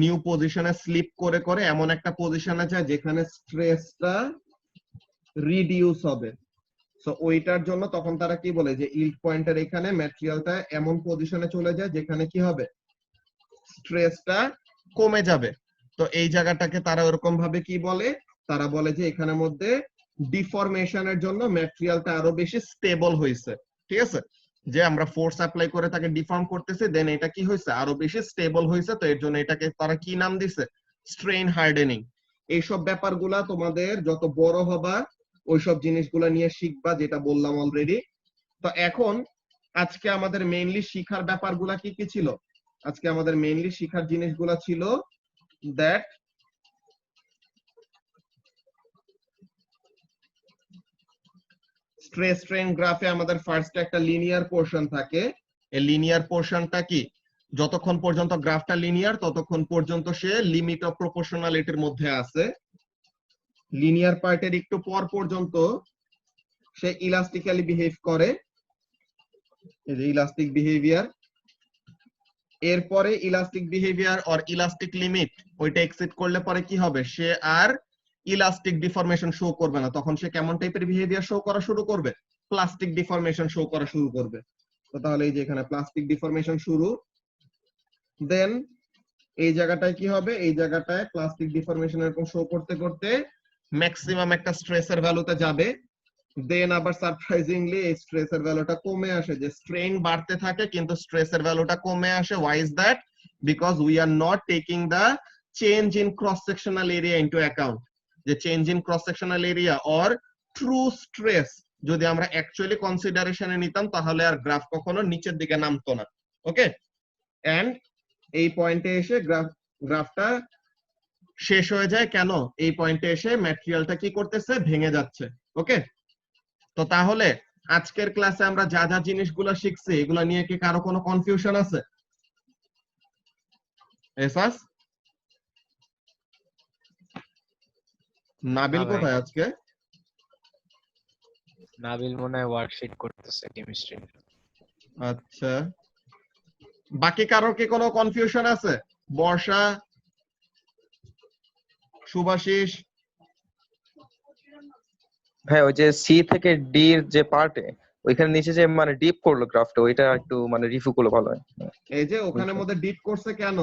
নিউ পজিশনে স্লিপ করে করে এমন একটা পজিশনে যায় যেখানে স্ট্রেসটা রিডিউস হবে। সো ওইটার জন্য তখন তারা কি বলে যে ইল্ড পয়েন্টের এখানে ম্যাটেরিয়ালটা এমন পজিশনে চলে যায় যেখানে কি হবে, স্ট্রেসটা কমে যাবে। তো এই জায়গাটাকে তারা ওরকম ভাবে কি বলে, তারা বলে যে এখানের মধ্যে ডিফরমেশনের জন্য ম্যাটেরিয়ালটা আরো বেশি স্টেবল হয়েছে। ঠিক আছে, যে আমরা ফোর্স অ্যাপ্লাই করে তাকে ডিফর্ম করতেছি, দেন এটা কি হয়েছে, আরো বেশি স্টেবল হয়েছে। তো এর জন্য এটাকে তারা কি নাম দিছে, স্ট্রেইন হার্ডেনিং। এইসব ব্যাপারগুলা তোমাদের যত বড় হবা ওইসব জিনিসগুলা নিয়ে শিখবা, যেটা বললাম অলরেডি। তো এখন আজকে আমাদের মেইনলি শিখার ব্যাপারগুলা কি কি ছিল, আজকে আমাদের মেইনলি শিখার জিনিসগুলা ছিল দ্যাট স্ট্রেস স্ট্রেন গ্রাফে আমাদের ফার্স্ট একটা লিনিয়ার পোরশন থাকে। এই লিনিয়ার পোরশনটা কি, যতক্ষণ পর্যন্ত গ্রাফটা লিনিয়ার ততক্ষণ পর্যন্ত সে লিমিট অফ প্রপোর্শনালিটির মধ্যে আছে। লিনিয়ার পার্টের একটু পর পর্যন্ত সে ইলাস্টিক্যালি বিহেভ করে, এই যে ইলাস্টিক বিহেভিয়ার। এরপরে elastic behaviour or elastic limit ওইটা এক্সিড করলে পরে কি হবে, সে আর ইলাস্টিক ডিফরমেশন শো করবে না, তখন সে কেমন টাইপের বিহেভিয়ার শো করা শুরু করবে, প্লাস্টিক ডিফরমেশন শো করা শুরু করবে। তো তাহলে এই যে এখানে প্লাস্টিক ডিফরমেশন শুরু, দেন এই জায়গাটায় কি হবে, এই জায়গাটায় প্লাস্টিক ডিফরমেশন এরকম শো করতে করতে ম্যাক্সিমাম একটা স্ট্রেসের ভ্যালুতে যাবে, দেন আবার সারপ্রাইজিংলি এই স্ট্রেসের ভ্যালুটা কমে আসে, যে স্ট্রেন বাড়তে থাকে কিন্তু স্ট্রেসের ভ্যালুটা কমে আসে। Why is that, because we are not taking the change in cross sectional area into account. যে change in cross sectional area or true stress যদি আমরা অ্যাকচুয়ালি কনসিডারেশনে নিতাম তাহলে আর গ্রাফ কখনো নিচের দিকে নামতো না। ওকে, এন্ড এই পয়েন্টে এসে গ্রাফটা শেষ হয়ে যায়। কেন, এই পয়েন্টে এসে ম্যাটেরিয়ালটা কি করতেছে, ভেঙে যাচ্ছে। ওকে, তো তাহলে আজকের ক্লাসে আমরা যা যা জিনিসগুলো শিখছি এগুলা নিয়ে কি কারো কোনো কনফিউশন আছে? এসাস নাবিল না ভাই। কোথায় আজকে? নাবিল মনে হয় ওয়ার্কশিট করতেছে কেমিস্ট্রি। আচ্ছা, বাকি কারোর কি কোনো কনফিউশন আছে? বর্ষা, শুভাশিস? হ্যাঁ, ওই যে সি থেকে ডি এর যে পার্টে ওইখানে নিচে যে মানে ডিপ করলো গ্রাফটা, ওইটা একটু মানে রিভিউ করলে ভালো হয়। এই যে ওখানে মধ্যে ডিপ করছে কেন,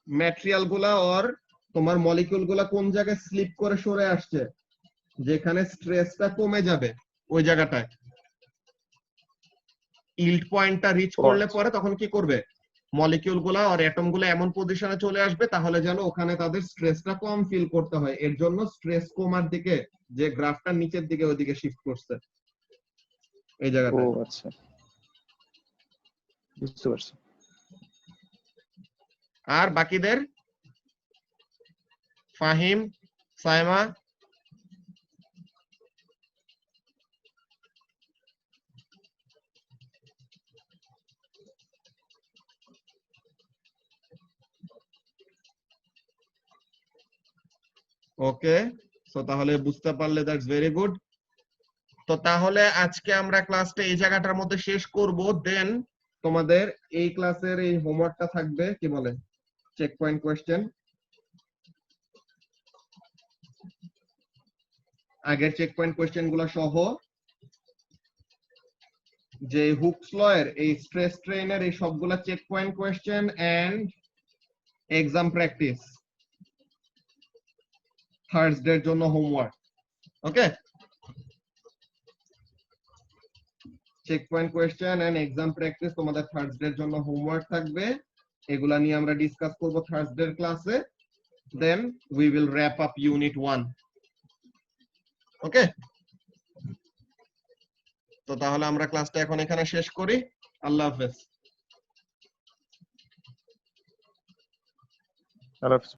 ম্যাটেরিয়াল গুলা আর তোমার মলিকিউল গুলা কোন জায়গায় স্লিপ করে সরে আসছে, যেখানে স্ট্রেসটা কমে যাবে ওই জায়গাটায় ইল্ড পয়েন্টটা রিচ করলে পরে তখন কি করবে, মলিকিউল গুলা আর অ্যাটম গুলা এমন পজিশনে চলে আসবে তাহলে যেন ওখানে তাদের স্ট্রেসটা কম ফিল করতে হয়। এর জন্য স্ট্রেস কমার দিকে যে গ্রাফটা নিচের দিকে ওইদিকে শিফট করছে এই ও জায়গাটায়। আচ্ছা, বুঝতে পারছি। আর বাকিদের, ফাহিম, সাইমা? ওকে, সো তাহলে বুঝতে পারলে দ্যাটস ভেরি গুড। তো তাহলে আজকে আমরা ক্লাসটা এই জায়গাটার মধ্যে শেষ করব, দেন তোমাদের এই ক্লাসের এই হোমওয়ার্কটা থাকবে কি বলে চেক পয়েন্ট কোশ্চেন। আগের চেক পয়েন্ট কোশ্চেন গুলো সহ যে হুকস ল এর এই স্ট্রেস স্ট্রেইনের এই সবগুলা check point question and exam practice Thursday এর জন্য homework. Okay, check point question and exam practice তোমাদের থার্সডে এর জন্য হোমওয়ার্ক থাকবে, এগুলা নিয়ে আমরা ডিসকাস করব থার্সডে এর ক্লাসে। Then we will wrap up unit 1। Okay, তো তাহলে আমরা ক্লাসটা এখন এখানে শেষ করি। আল্লাহ হাফেজ। আল্লাহ হাফেজ।